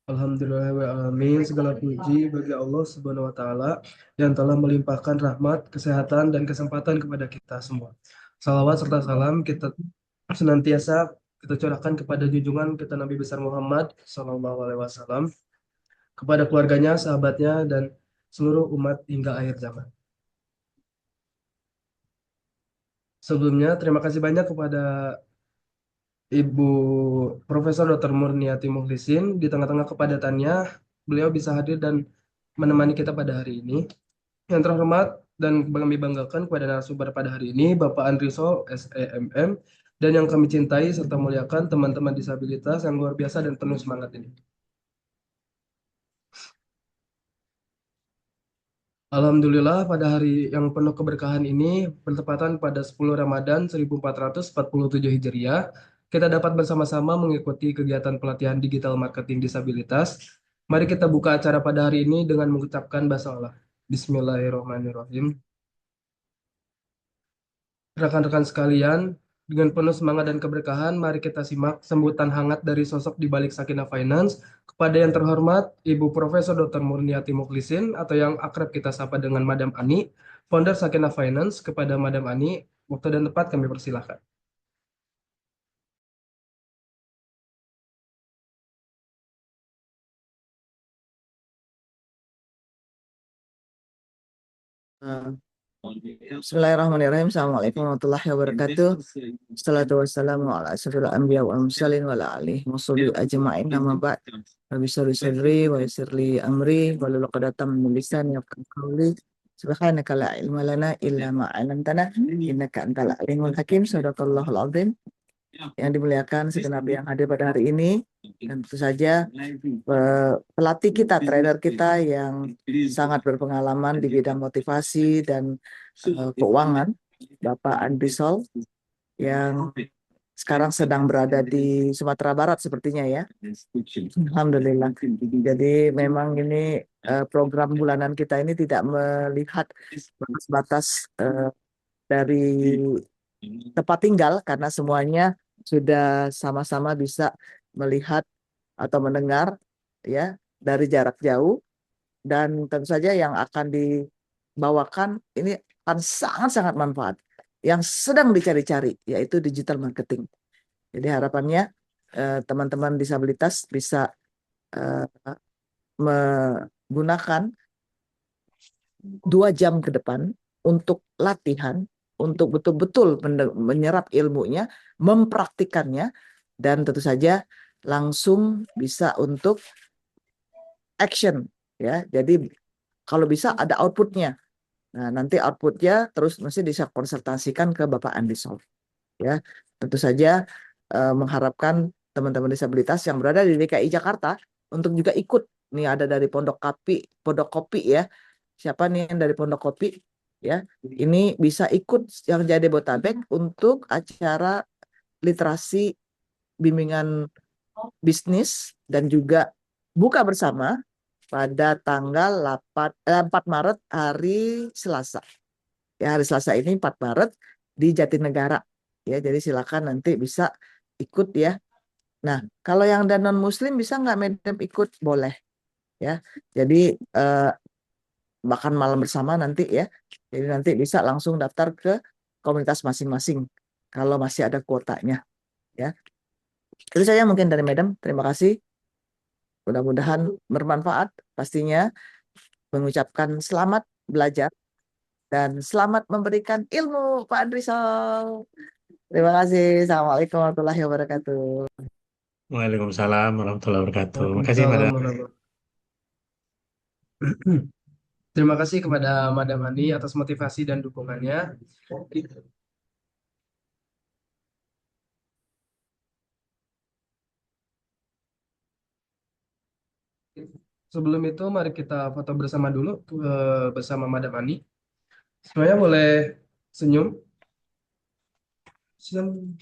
Alhamdulillah wa alamin, segala puji bagi Allah Subhanahu wa taala yang telah melimpahkan rahmat, kesehatan dan kesempatan kepada kita semua. Salawat serta salam kita senantiasa kita curahkan kepada junjungan kita Nabi besar Muhammad sallallahu alaihi wasallam, kepada keluarganya, sahabatnya dan seluruh umat hingga akhir zaman. Sebelumnya terima kasih banyak kepada Ibu Profesor Dr. Murniati Mukhlisin. Di tengah-tengah kepadatannya, beliau bisa hadir dan menemani kita pada hari ini. Yang terhormat dan kami banggakan kepada narasumber pada hari ini, Bapak Andriso, SEMM, dan yang kami cintai serta muliakan teman-teman disabilitas yang luar biasa dan penuh semangat ini. Alhamdulillah pada hari yang penuh keberkahan ini bertepatan pada 10 Ramadan 1447 Hijriah, kita dapat bersama-sama mengikuti kegiatan pelatihan digital marketing disabilitas. Mari kita buka acara pada hari ini dengan mengucapkan basmalah. Bismillahirrahmanirrahim. Rekan-rekan sekalian, dengan penuh semangat dan keberkahan, mari kita simak sambutan hangat dari sosok di balik Sakinah Finance kepada yang terhormat Ibu Profesor Dr. Murniati Mukhlisin atau yang akrab kita sapa dengan Madam Ani, founder Sakinah Finance. Kepada Madam Ani, waktu dan tempat kami persilahkan. Uh, Bismillahirrahmanirrahim. Assalamualaikum warahmatullahi wabarakatuh. Assalatu wassalamu ala asyrafil anbiya wal mursalin wa ala alihi washabihi ajma'in. Amma ba'd. Rabbi shrah li sadri wa yassir li amri wahlul 'uqdatam min lisani yafqahu qawli. Subhanaka la ilma lana illa ma 'allamtana innaka antal alimul hakim. Shadaqallahul azim. Yang dimuliakan segenap yang hadir pada hari ini, dan tentu saja pelatih kita, trainer kita yang sangat berpengalaman di bidang motivasi dan keuangan, Bapak Andri Sol, yang sekarang sedang berada di Sumatera Barat sepertinya ya. Alhamdulillah. Jadi memang ini program bulanan kita ini tidak melihat batas-batas dari tempat tinggal, karena semuanya sudah sama-sama bisa melihat atau mendengar ya dari jarak jauh, dan tentu saja yang akan dibawakan ini akan sangat-sangat manfaat yang sedang dicari-cari, yaitu digital marketing. Jadi harapannya teman-teman disabilitas bisa eh, menggunakan 2 jam ke depan untuk latihan, untuk betul-betul menyerap ilmunya, mempraktikannya, dan tentu saja langsung bisa untuk action ya. Jadi kalau bisa ada outputnya. Nah, nanti outputnya terus mesti bisa konsultasikan ke Bapak Andi Sol. Ya, tentu saja mengharapkan teman-teman disabilitas yang berada di DKI Jakarta untuk juga ikut. Nih ada dari Pondok Kopi ya. Siapa nih yang dari Pondok Kopi ya? Ini bisa ikut yang jadi Botabek untuk acara literasi bimbingan bisnis dan juga buka bersama pada tanggal 4 Maret hari Selasa. Ya, hari Selasa ini 4 Maret di Jatinegara. Ya, jadi silakan nanti bisa ikut ya. Nah, kalau yang dan non muslim bisa nggak Madam ikut? Boleh ya. Jadi makan malam bersama nanti ya. Jadi nanti bisa langsung daftar ke komunitas masing-masing kalau masih ada kuotanya ya. Itu saja mungkin dari Madam. Terima kasih. Mudah-mudahan bermanfaat. Pastinya mengucapkan selamat belajar dan selamat memberikan ilmu Pak Andrisol. Terima kasih. Assalamualaikum warahmatullahi wabarakatuh. Waalaikumsalam warahmatullahi wabarakatuh. Makasih, Waalaikumsalam Madam. warahmatullahi wabarakatuh. Terima kasih kepada Madam Ani atas motivasi dan dukungannya. Sebelum itu, mari kita foto bersama dulu bersama Madam Ani. Semuanya boleh senyum. Senyum.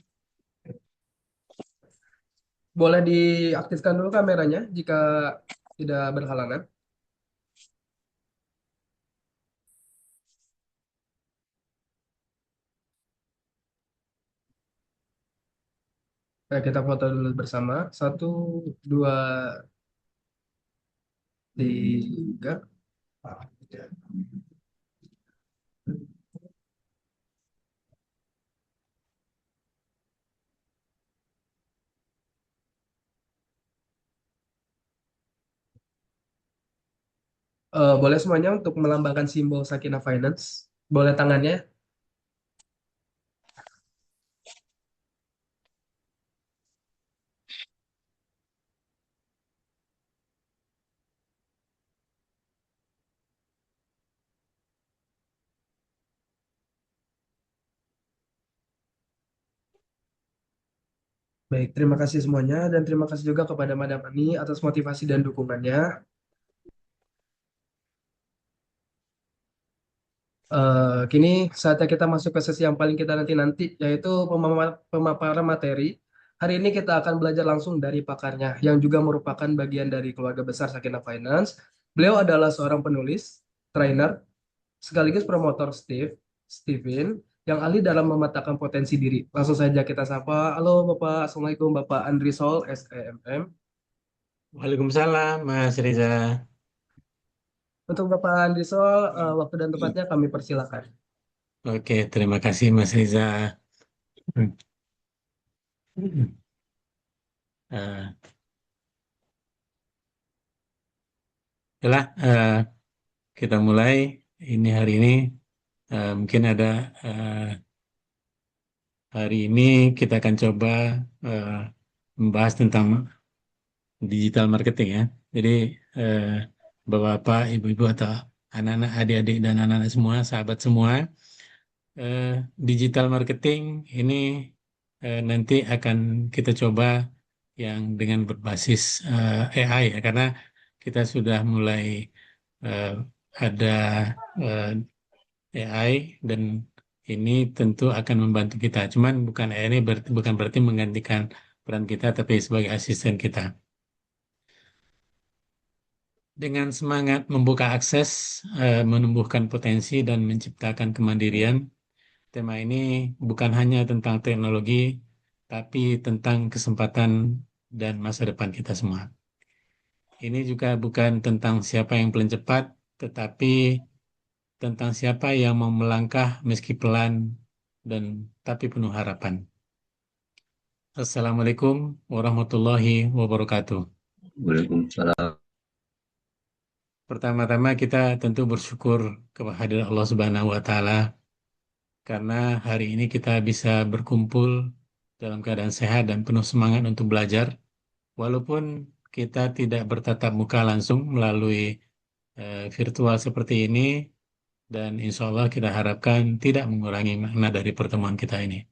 Boleh diaktifkan dulu kameranya jika tidak berhalangan. Nah, kita foto dulu bersama. Satu, dua, Tiga. Boleh semuanya untuk melambangkan simbol Sakinah Finance. Boleh tangannya. Baik, terima kasih semuanya dan terima kasih juga kepada Madam Ani atas motivasi dan dukungannya. Kini saatnya kita masuk ke sesi yang paling kita nanti-nanti, yaitu pemaparan materi. Hari ini kita akan belajar langsung dari pakarnya, yang juga merupakan bagian dari keluarga besar Sakinah Finance. Beliau adalah seorang penulis, trainer, sekaligus promotor Steven, yang ahli dalam memetakan potensi diri. Langsung saja kita sapa. Halo Bapak, Assalamualaikum Bapak Andri Sol, SEMM. Waalaikumsalam, Mas Riza. Untuk Bapak Andri Sol, waktu dan tempatnya kami persilakan. Oke, terima kasih Mas Riza. Eh, Yalah, kita mulai ini hari ini. Mungkin ada eh, hari ini kita akan coba eh, membahas tentang digital marketing ya. Jadi eh, bapak-bapak, ibu-ibu atau anak-anak, adik-adik dan anak-anak semua, sahabat semua, eh, digital marketing ini nanti akan kita coba yang dengan berbasis AI ya, karena kita sudah mulai eh, ada eh, AI dan ini tentu akan membantu kita. Cuman bukan AI ini bukan berarti menggantikan peran kita, tapi sebagai asisten kita. Dengan semangat membuka akses, menumbuhkan potensi dan menciptakan kemandirian, tema ini bukan hanya tentang teknologi, tapi tentang kesempatan dan masa depan kita semua. Ini juga bukan tentang siapa yang paling cepat, tetapi tentang siapa yang mau melangkah meski pelan dan tapi penuh harapan. Assalamualaikum warahmatullahi wabarakatuh. Waalaikumsalam. Pertama-tama kita tentu bersyukur kehadirat Allah Subhanahu wa taala karena hari ini kita bisa berkumpul dalam keadaan sehat dan penuh semangat untuk belajar, walaupun kita tidak bertatap muka langsung melalui virtual seperti ini, dan insya Allah kita harapkan tidak mengurangi makna dari pertemuan kita ini.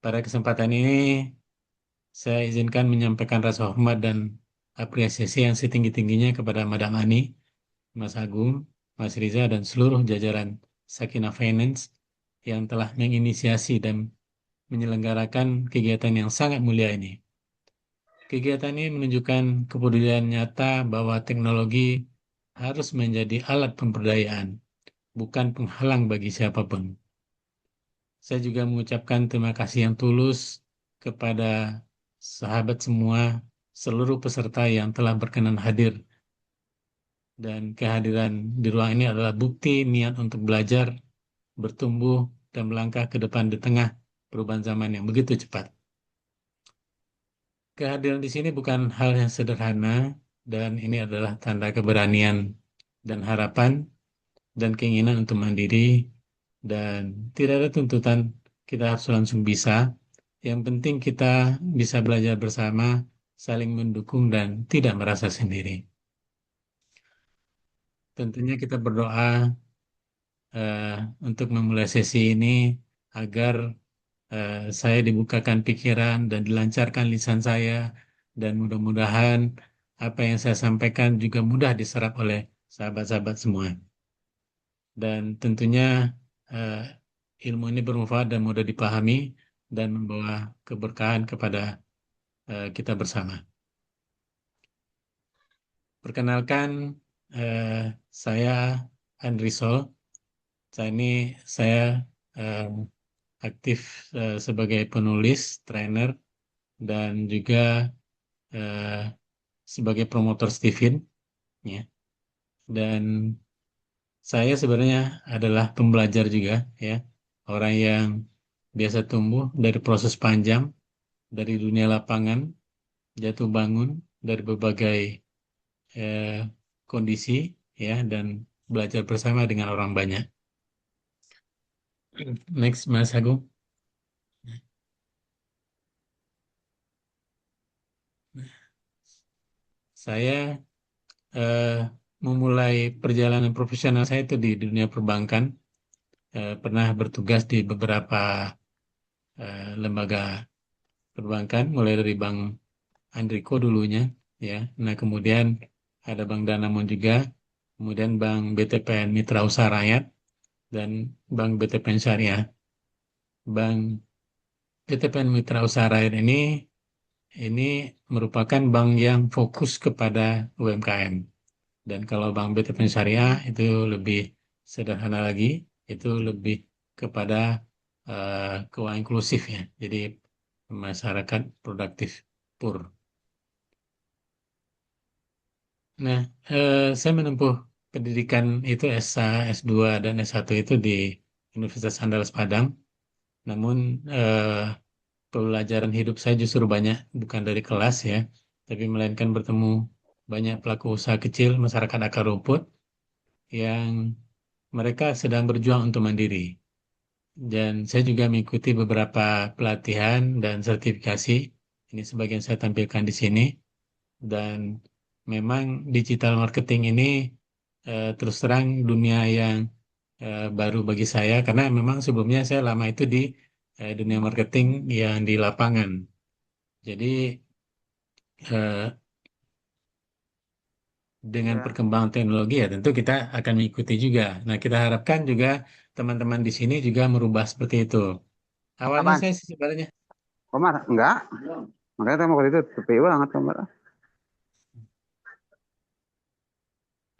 Pada kesempatan ini, saya izinkan menyampaikan rasa hormat dan apresiasi yang setinggi-tingginya kepada Madam Ani, Mas Agung, Mas Riza, dan seluruh jajaran Sakinah Finance yang telah menginisiasi dan menyelenggarakan kegiatan yang sangat mulia ini. Kegiatan ini menunjukkan kepedulian nyata bahwa teknologi harus menjadi alat pemberdayaan, bukan penghalang bagi siapapun. Saya juga mengucapkan terima kasih yang tulus kepada sahabat semua, seluruh peserta yang telah berkenan hadir. Dan kehadiran di ruang ini adalah bukti niat untuk belajar, bertumbuh, dan melangkah ke depan di tengah perubahan zaman yang begitu cepat. Kehadiran di sini bukan hal yang sederhana, dan ini adalah tanda keberanian dan harapan dan keinginan untuk mandiri, dan tidak ada tuntutan kita harus langsung bisa. Yang penting kita bisa belajar bersama, saling mendukung, dan tidak merasa sendiri. Tentunya kita berdoa eh, untuk memulai sesi ini agar saya dibukakan pikiran dan dilancarkan lisan saya, dan mudah-mudahan apa yang saya sampaikan juga mudah diserap oleh sahabat-sahabat semua. Dan tentunya eh, ilmu ini bermanfaat dan mudah dipahami dan membawa keberkahan kepada kita bersama. Perkenalkan, eh, saya Andri Sol. Saya eh, aktif sebagai penulis, trainer, dan juga eh, sebagai promotor Steven ya. Dan saya sebenarnya adalah pembelajar juga, ya. Orang yang biasa tumbuh dari proses panjang, dari dunia lapangan, jatuh bangun, dari berbagai eh, kondisi, ya, dan belajar bersama dengan orang banyak. Next, Mas Agung. Saya eh, memulai perjalanan profesional saya itu di dunia perbankan. Pernah bertugas di beberapa lembaga perbankan, mulai dari Bank Andriko dulunya, ya. Nah, kemudian ada Bank Danamon juga, kemudian Bank BTPN Mitra Usaha Rakyat, dan Bank BTPN Syariah. Bank BTPN Mitra Usaha Rakyat ini merupakan bank yang fokus kepada UMKM. Dan kalau Bank BTPN Syariah itu lebih sederhana lagi, itu lebih kepada keuangan inklusif, ya. Jadi masyarakat produktif pur. Nah, saya menempuh pendidikan itu S2 dan S1 itu di Universitas Andalas Padang. Namun pelajaran hidup saya justru banyak bukan dari kelas, ya, tapi melainkan bertemu banyak pelaku usaha kecil, masyarakat akar rumput yang mereka sedang berjuang untuk mandiri. Dan saya juga mengikuti beberapa pelatihan dan sertifikasi. Ini sebagian saya tampilkan di sini. Dan memang digital marketing ini terus terang dunia yang baru bagi saya karena memang sebelumnya saya lama itu di dunia marketing yang di lapangan. Jadi eh, dengan Ya. perkembangan teknologi ya tentu kita akan mengikuti juga. Nah, kita harapkan juga teman-teman di sini juga merubah seperti itu. Awalnya Apaan? saya sih sebenarnya Komar? Enggak. Makanya saya mau itu tepi banget Komar.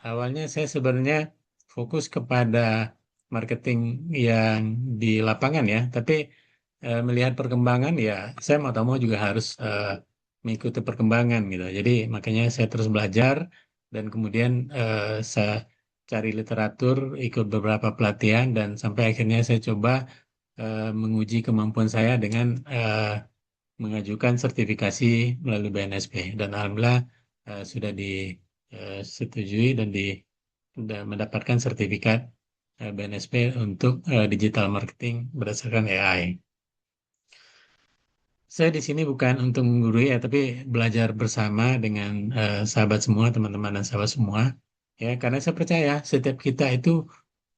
Awalnya saya sebenarnya fokus kepada marketing yang di lapangan, ya, tapi melihat perkembangan ya saya mau tak mau juga harus mengikuti perkembangan gitu. Jadi makanya saya terus belajar dan kemudian saya cari literatur, ikut beberapa pelatihan dan sampai akhirnya saya coba menguji kemampuan saya dengan mengajukan sertifikasi melalui BNSP dan alhamdulillah sudah disetujui dan mendapatkan sertifikat BNSP untuk digital marketing berdasarkan AI. Saya di sini bukan untuk menggurui ya, tapi belajar bersama dengan sahabat semua, teman-teman dan sahabat semua. Ya, karena saya percaya setiap kita itu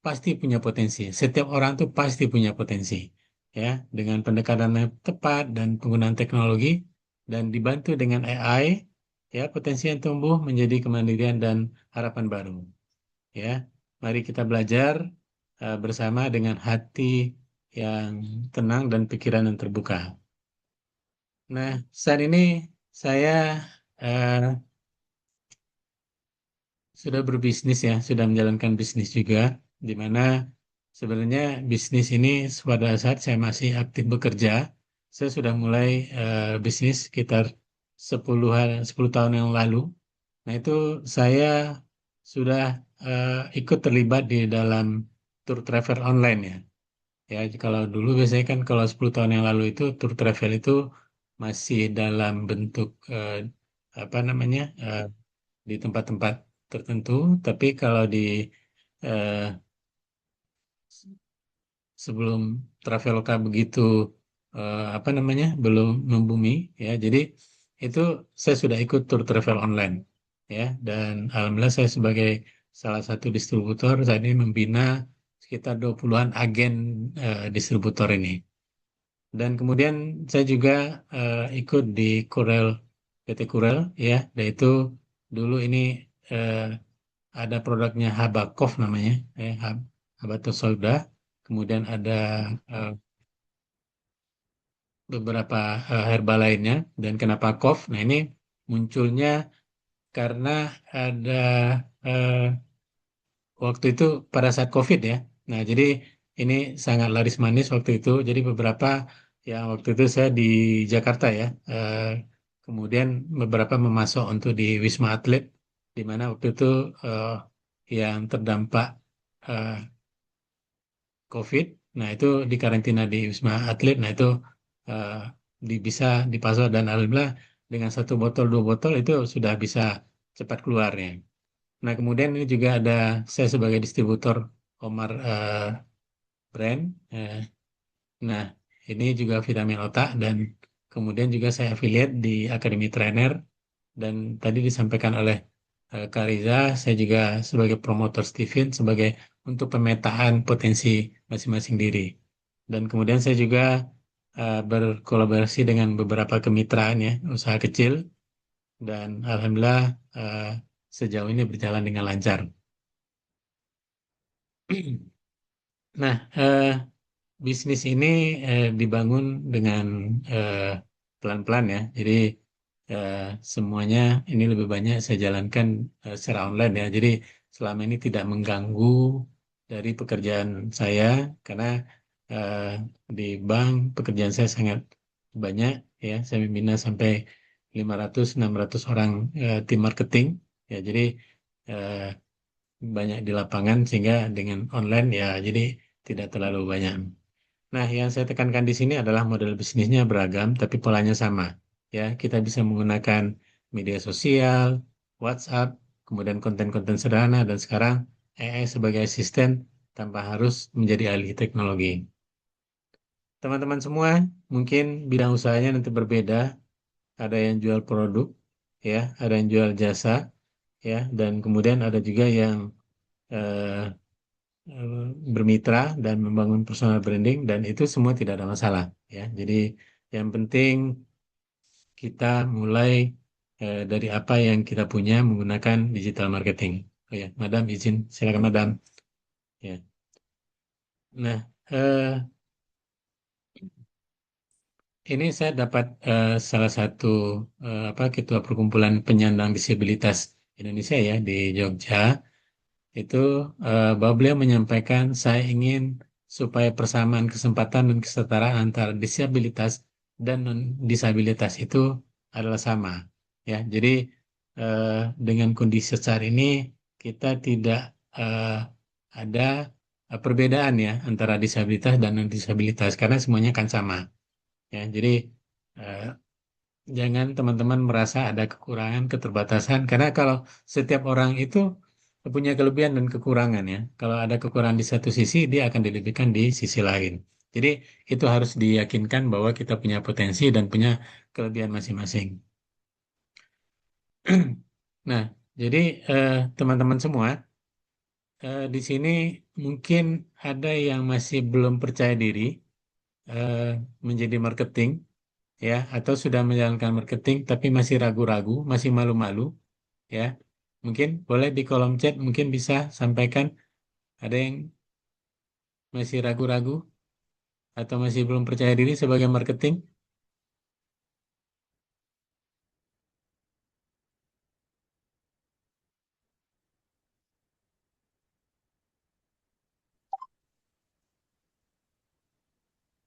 pasti punya potensi. Setiap orang tuh pasti punya potensi. Ya, dengan pendekatan yang tepat dan penggunaan teknologi dan dibantu dengan AI, ya potensi yang tumbuh menjadi kemandirian dan harapan baru. Ya, mari kita belajar bersama dengan hati yang tenang dan pikiran yang terbuka. Nah, saat ini saya eh, sudah berbisnis, ya, sudah menjalankan bisnis juga, di mana sebenarnya bisnis ini pada saat saya masih aktif bekerja, saya sudah mulai bisnis sekitar 10 tahun yang lalu. Nah, itu saya sudah ikut terlibat di dalam tour travel online, ya. Ya, kalau dulu biasanya kan kalau 10 tahun yang lalu itu tour travel itu masih dalam bentuk apa namanya di tempat-tempat tertentu, tapi kalau di eh, sebelum Traveloka begitu apa namanya belum membumi, ya, jadi itu saya sudah ikut tour travel online, ya, dan alhamdulillah saya sebagai salah satu distributor saat ini membina sekitar 20-an agen distributor ini. Dan kemudian saya juga ikut di Kurel, PT Kurel, ya, dan itu dulu ini eh, ada produknya Habakov namanya, Habatus Sauda. Kemudian ada eh, beberapa herba lainnya. Dan kenapa Kov? Nah, ini munculnya karena ada eh, waktu itu pada saat COVID, ya. Nah, jadi ini sangat laris manis waktu itu. Jadi beberapa yang waktu itu saya di Jakarta, ya. Kemudian beberapa memasok untuk di Wisma Atlet di mana waktu itu eh, yang terdampak eh, COVID. Nah, itu dikarantina di Wisma Atlet. Nah, itu eh, bisa dipasok dan alhamdulillah dengan 1 botol 2 botol itu sudah bisa cepat keluarnya. Nah, kemudian ini juga ada saya sebagai distributor Omar brand. Eh, nah, ini juga vitamin otak dan kemudian juga saya affiliate di Akademi Trainer dan tadi disampaikan oleh Kak Riza, saya juga sebagai promotor Steven sebagai untuk pemetaan potensi masing-masing diri. Dan kemudian saya juga berkolaborasi dengan beberapa kemitraan ya, usaha kecil dan alhamdulillah eh, sejauh ini berjalan dengan lancar. Nah, bisnis ini dibangun dengan eh, pelan-pelan ya. Jadi eh, semuanya ini lebih banyak saya jalankan secara online ya. Jadi selama ini tidak mengganggu dari pekerjaan saya karena eh, di bank pekerjaan saya sangat banyak ya. Saya membina sampai 500-600 orang tim marketing ya. Jadi eh, banyak di lapangan sehingga dengan online ya jadi tidak terlalu banyak. Nah, yang saya tekankan di sini adalah model bisnisnya beragam, tapi polanya sama. Ya, kita bisa menggunakan media sosial, WhatsApp, kemudian konten-konten sederhana, dan sekarang AI sebagai asisten tanpa harus menjadi ahli teknologi. Teman-teman semua, mungkin bidang usahanya nanti berbeda. Ada yang jual produk, ya, ada yang jual jasa, ya, dan kemudian ada juga yang eh, eh, bermitra dan membangun personal branding dan itu semua tidak ada masalah ya. Jadi yang penting kita mulai dari apa yang kita punya menggunakan digital marketing. Oh ya, Madam izin, silakan Madam. Ya. Nah, ini saya dapat salah satu apa ketua perkumpulan penyandang disabilitas Indonesia ya di Jogja. Itu bahwa beliau menyampaikan saya ingin supaya persamaan kesempatan dan kesetaraan antara disabilitas dan non disabilitas itu adalah sama ya jadi eh, dengan kondisi saat ini kita tidak eh, ada perbedaan ya antara disabilitas dan non disabilitas karena semuanya kan sama ya jadi eh, jangan teman-teman merasa ada kekurangan, keterbatasan, karena kalau setiap orang itu punya kelebihan dan kekurangan ya. Kalau ada kekurangan di satu sisi, dia akan dilebihkan di sisi lain. Jadi itu harus diyakinkan bahwa kita punya potensi dan punya kelebihan masing-masing. Nah, jadi teman-teman semua, di sini mungkin ada yang masih belum percaya diri eh, menjadi marketing ya atau sudah menjalankan marketing tapi masih ragu-ragu, masih malu-malu ya. Mungkin boleh di kolom chat mungkin bisa sampaikan ada yang masih ragu-ragu atau masih belum percaya diri sebagai marketing.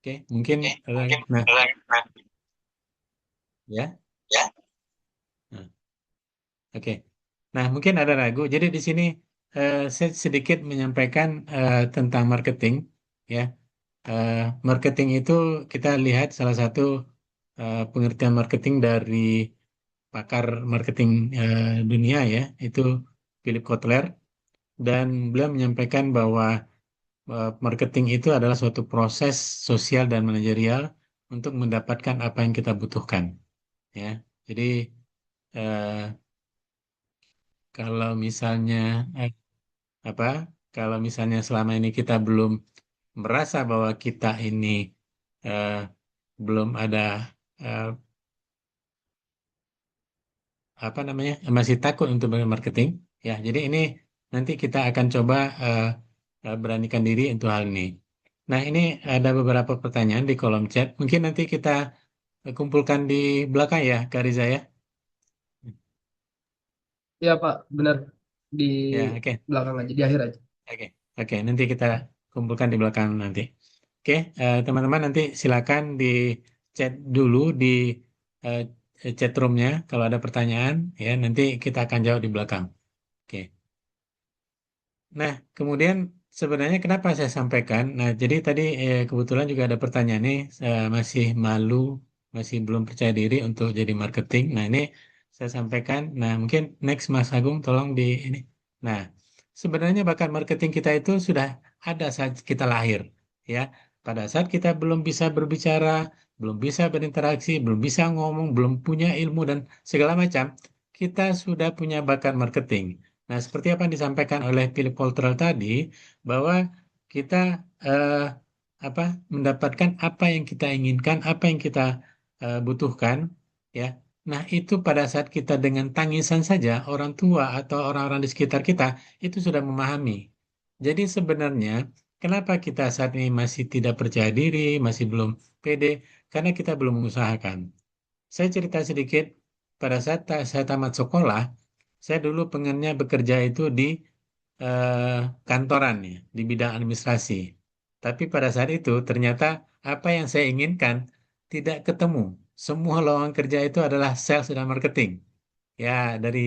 Oke, mungkin nah ya. Nah, oke. Nah, mungkin ada ragu. Jadi di sini saya sedikit menyampaikan tentang marketing ya. Eh, Marketing itu kita lihat salah satu pengertian marketing dari pakar marketing dunia ya, itu Philip Kotler dan beliau menyampaikan bahwa marketing itu adalah suatu proses sosial dan manajerial untuk mendapatkan apa yang kita butuhkan ya. Jadi eh, kalau misalnya eh, apa kalau misalnya selama ini kita belum merasa bahwa kita ini eh, belum ada eh, apa namanya masih takut untuk bermarketing ya jadi ini nanti kita akan coba beranikan diri untuk hal ini. Nah ini ada beberapa pertanyaan di kolom chat mungkin nanti kita kumpulkan di belakang ya Kak Riza ya. Iya Pak, benar di Ya oke. belakang aja, di akhir aja. Oke oke nanti kita kumpulkan di belakang nanti. Oke teman-teman nanti silakan di chat dulu di eh, chat roomnya kalau ada pertanyaan ya nanti kita akan jawab di belakang. Oke. Nah, kemudian sebenarnya kenapa saya sampaikan? Nah, jadi tadi kebetulan juga ada pertanyaan nih, saya masih malu, masih belum percaya diri untuk jadi marketing. Nah, ini saya sampaikan. Nah, mungkin next Mas Agung tolong di ini. Nah, sebenarnya bakat marketing kita itu sudah ada saat kita lahir, ya. Pada saat kita belum bisa berbicara, belum bisa berinteraksi, belum bisa ngomong, belum punya ilmu dan segala macam, kita sudah punya bakat marketing. Nah, seperti apa yang disampaikan oleh Philip Poltrel tadi, bahwa kita eh, apa mendapatkan apa yang kita inginkan, apa yang kita butuhkan, ya. Nah, itu pada saat kita dengan tangisan saja, orang tua atau orang-orang di sekitar kita itu sudah memahami. Jadi sebenarnya, kenapa kita saat ini masih tidak percaya diri, masih belum pede, karena kita belum mengusahakan. Saya cerita sedikit, pada saat saya tamat sekolah, saya dulu pengennya bekerja itu di eh, kantoran ya, di bidang administrasi. Tapi pada saat itu ternyata apa yang saya inginkan tidak ketemu. Semua lowongan kerja itu adalah sales dan marketing. Ya, dari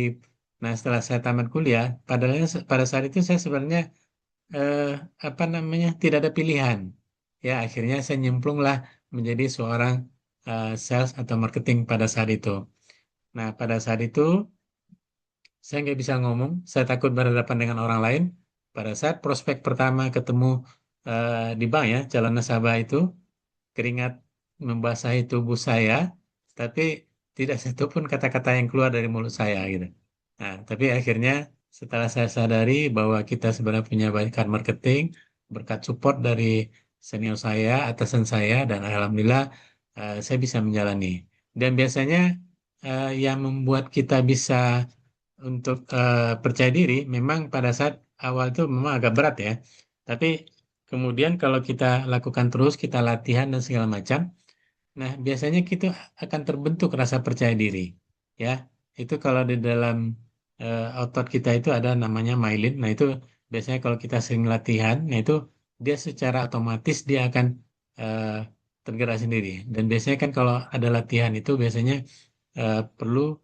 nah setelah saya tamat kuliah, pada saat itu saya sebenarnya eh, apa namanya tidak ada pilihan. Ya, akhirnya saya nyemplunglah menjadi seorang sales atau marketing pada saat itu. Nah, pada saat itu saya nggak bisa ngomong, saya takut berhadapan dengan orang lain. Pada saat prospek pertama ketemu di bank ya, calon nasabah itu, keringat membasahi tubuh saya, tapi tidak satu pun kata-kata yang keluar dari mulut saya gitu. Nah, tapi akhirnya setelah saya sadari bahwa kita sebenarnya punya bakat marketing, berkat support dari senior saya, atasan saya, dan alhamdulillah saya bisa menjalani. Dan biasanya yang membuat kita bisa untuk percaya diri memang pada saat awal itu memang agak berat ya. Tapi kemudian kalau kita lakukan terus, kita latihan dan segala macam, nah biasanya kita akan terbentuk rasa percaya diri. Ya, itu kalau di dalam otot kita itu ada namanya myelin. Nah itu biasanya kalau kita sering latihan, nah itu dia secara otomatis dia akan eh, tergerak sendiri. Dan biasanya kan kalau ada latihan itu biasanya perlu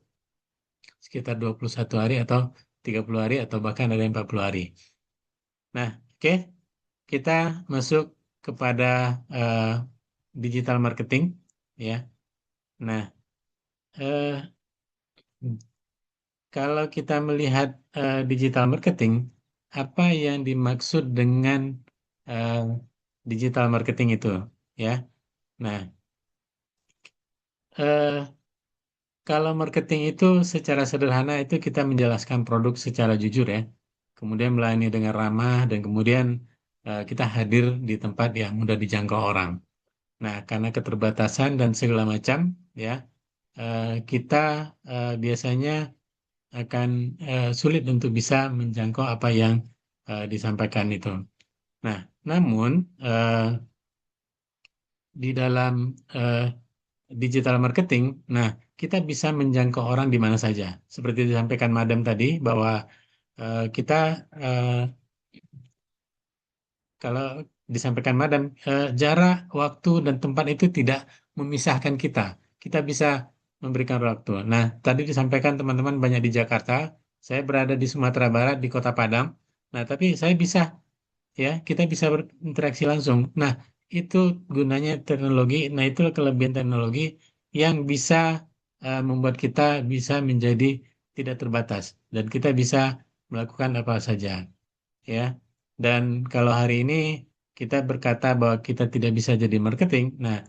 sekitar 21 hari atau 30 hari atau bahkan ada yang 40 hari. Nah, oke, kita masuk kepada eh, digital marketing ya. Nah, eh, kalau kita melihat digital marketing, apa yang dimaksud dengan eh, digital marketing itu ya? Nah, eh, kalau marketing itu secara sederhana itu kita menjelaskan produk secara jujur ya. Kemudian melayani dengan ramah dan kemudian kita hadir di tempat yang mudah dijangkau orang. Nah, karena keterbatasan dan segala macam ya, kita biasanya akan sulit untuk bisa menjangkau apa yang disampaikan itu. Nah, namun di dalam eh, digital marketing, nah kita bisa menjangkau orang di mana saja. Seperti disampaikan Madam tadi bahwa kita kalau disampaikan Madam, jarak, waktu, dan tempat itu tidak memisahkan kita. Kita bisa memberikan waktu. Nah, tadi disampaikan teman-teman banyak di Jakarta. Saya berada di Sumatera Barat, di Kota Padang. Nah, tapi saya bisa, ya, kita bisa berinteraksi langsung. Nah, itu gunanya teknologi. Nah, itu kelebihan teknologi yang bisa membuat kita bisa menjadi tidak terbatas. Dan kita bisa melakukan apa saja ya. Dan kalau hari ini kita berkata bahwa kita tidak bisa jadi marketing, nah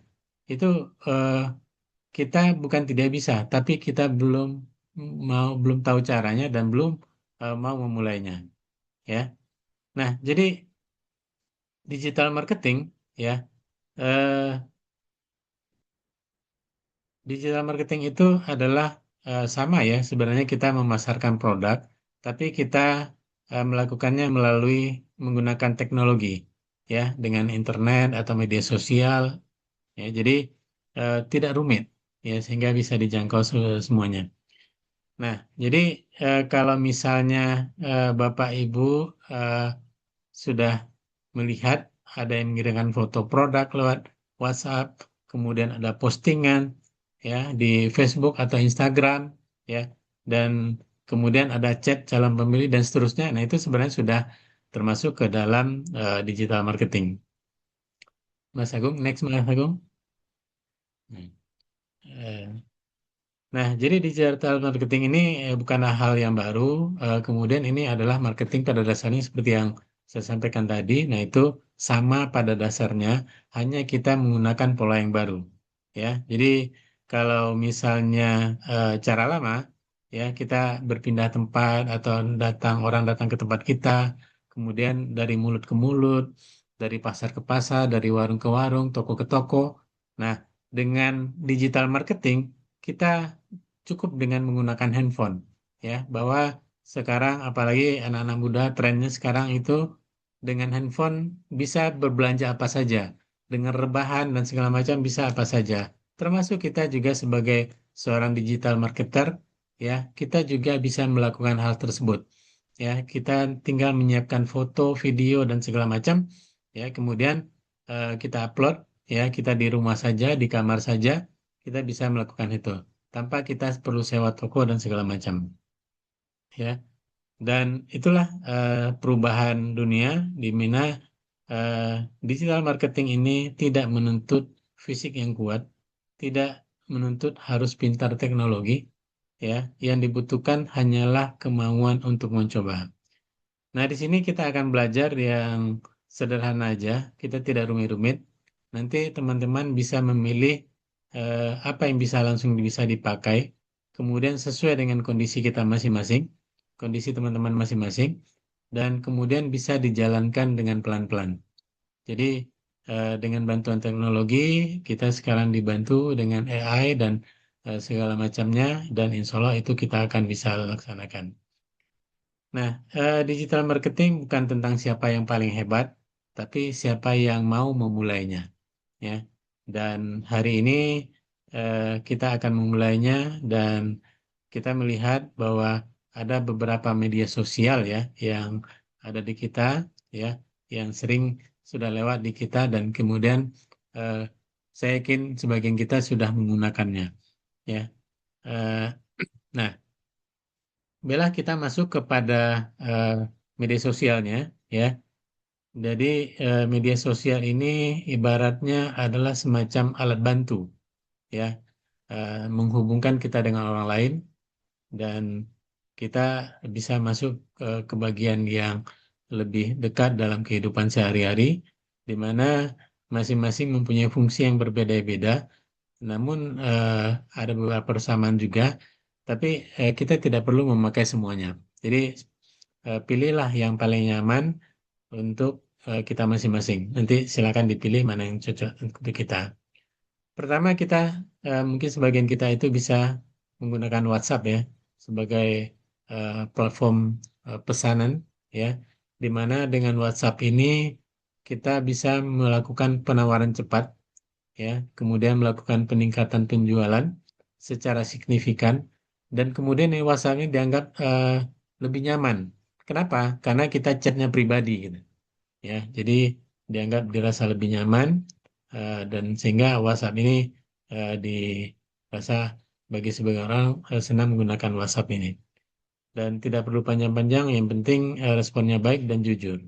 itu eh, kita bukan tidak bisa, tapi kita belum tahu caranya dan belum mau memulainya, ya. Nah, jadi digital marketing, ya, eh, digital marketing itu adalah sama ya, sebenarnya kita memasarkan produk, tapi kita melakukannya melalui menggunakan teknologi, ya, dengan internet atau media sosial, ya. Jadi tidak rumit, ya, sehingga bisa dijangkau semuanya. Nah, jadi kalau misalnya Bapak Ibu eh, sudah melihat ada yang mengirimkan foto produk lewat WhatsApp, kemudian ada postingan ya di Facebook atau Instagram ya dan kemudian ada chat calon pemilih dan seterusnya. Nah, itu sebenarnya sudah termasuk ke dalam digital marketing. Mas Agung, next Mas Agung. Hmm. Eh, Nah, jadi digital marketing ini bukanlah hal yang baru. Kemudian ini adalah marketing pada dasarnya seperti yang saya sampaikan tadi. Nah, itu sama pada dasarnya, hanya kita menggunakan pola yang baru. Ya, jadi kalau misalnya cara lama, ya kita berpindah tempat atau orang datang ke tempat kita, kemudian dari mulut ke mulut, dari pasar ke pasar, dari warung ke warung, toko ke toko. Nah, dengan digital marketing kita cukup dengan menggunakan handphone, ya, bahwa sekarang apalagi anak-anak muda trennya sekarang itu dengan handphone bisa berbelanja apa saja, dengan rebahan dan segala macam bisa apa saja, termasuk kita juga sebagai seorang digital marketer, ya, kita juga bisa melakukan hal tersebut, ya, kita tinggal menyiapkan foto, video dan segala macam, ya, kemudian kita upload, ya, kita di rumah saja, di kamar saja, kita bisa melakukan itu tanpa kita perlu sewa toko dan segala macam, ya. Dan itulah perubahan dunia di mana eh, digital marketing ini tidak menuntut fisik yang kuat, tidak menuntut harus pintar teknologi, ya. Yang dibutuhkan hanyalah kemauan untuk mencoba. Nah, di sini kita akan belajar yang sederhana aja, kita tidak rumit-rumit. Nanti teman-teman bisa memilih apa yang bisa langsung bisa dipakai, kemudian sesuai dengan kondisi kita masing-masing, kondisi teman-teman masing-masing, dan kemudian bisa dijalankan dengan pelan-pelan. Jadi, dengan bantuan teknologi, kita sekarang dibantu dengan AI dan segala macamnya, dan insya Allah itu kita akan bisa laksanakan. Nah, digital marketing bukan tentang siapa yang paling hebat, tapi siapa yang mau memulainya, ya. Dan hari ini kita akan memulainya dan kita melihat bahwa ada beberapa media sosial, ya, yang ada di kita, ya, yang sering sudah lewat di kita dan kemudian eh, saya yakin sebagian kita sudah menggunakannya, ya. Eh, nah, Bella, kita masuk kepada eh, media sosialnya, ya. Jadi media sosial ini ibaratnya adalah semacam alat bantu, ya, menghubungkan kita dengan orang lain dan kita bisa masuk ke bagian yang lebih dekat dalam kehidupan sehari-hari, di mana masing-masing mempunyai fungsi yang berbeda-beda, namun ada beberapa persamaan juga, tapi kita tidak perlu memakai semuanya. Jadi pilihlah yang paling nyaman untuk kita masing-masing. Nanti silakan dipilih mana yang cocok untuk kita. Pertama kita mungkin sebagian kita itu bisa menggunakan WhatsApp, ya, sebagai platform pesanan, ya, di mana dengan WhatsApp ini kita bisa melakukan penawaran cepat, ya, kemudian melakukan peningkatan penjualan secara signifikan, dan kemudian WhatsApp ini dianggap lebih nyaman. Kenapa? Karena kita chatnya pribadi, gitu, ya. Jadi dianggap dirasa lebih nyaman dan sehingga WhatsApp ini dirasa bagi sebagian orang senang menggunakan WhatsApp ini. Dan tidak perlu panjang-panjang, yang penting responnya baik dan jujur.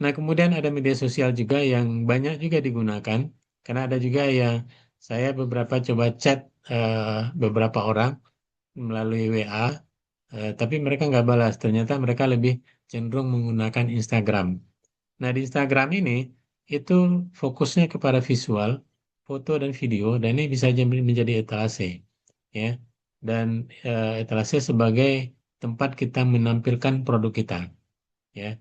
Nah, kemudian ada media sosial juga yang banyak juga digunakan, karena ada juga yang saya beberapa coba chat beberapa orang melalui WA, tapi mereka nggak balas. Ternyata mereka lebih cenderung menggunakan Instagram. Nah, di Instagram ini itu fokusnya kepada visual, foto dan video, dan ini bisa menjadi etalase, ya. Dan etalase sebagai tempat kita menampilkan produk kita, ya.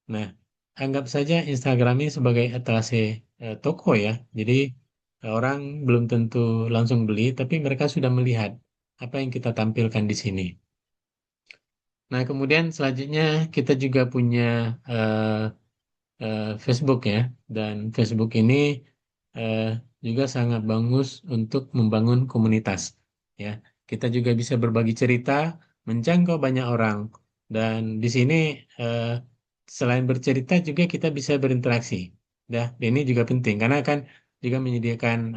Nah, anggap saja Instagram ini sebagai etalase toko, ya. Jadi orang belum tentu langsung beli, tapi mereka sudah melihat apa yang kita tampilkan di sini. Nah, kemudian selanjutnya kita juga punya eh, Facebook, ya, dan Facebook ini eh, juga sangat bagus untuk membangun komunitas, ya. Kita juga bisa berbagi cerita, menjangkau banyak orang, dan di sini eh, selain bercerita juga kita bisa berinteraksi, dah. Dan ini juga penting karena kan juga menyediakan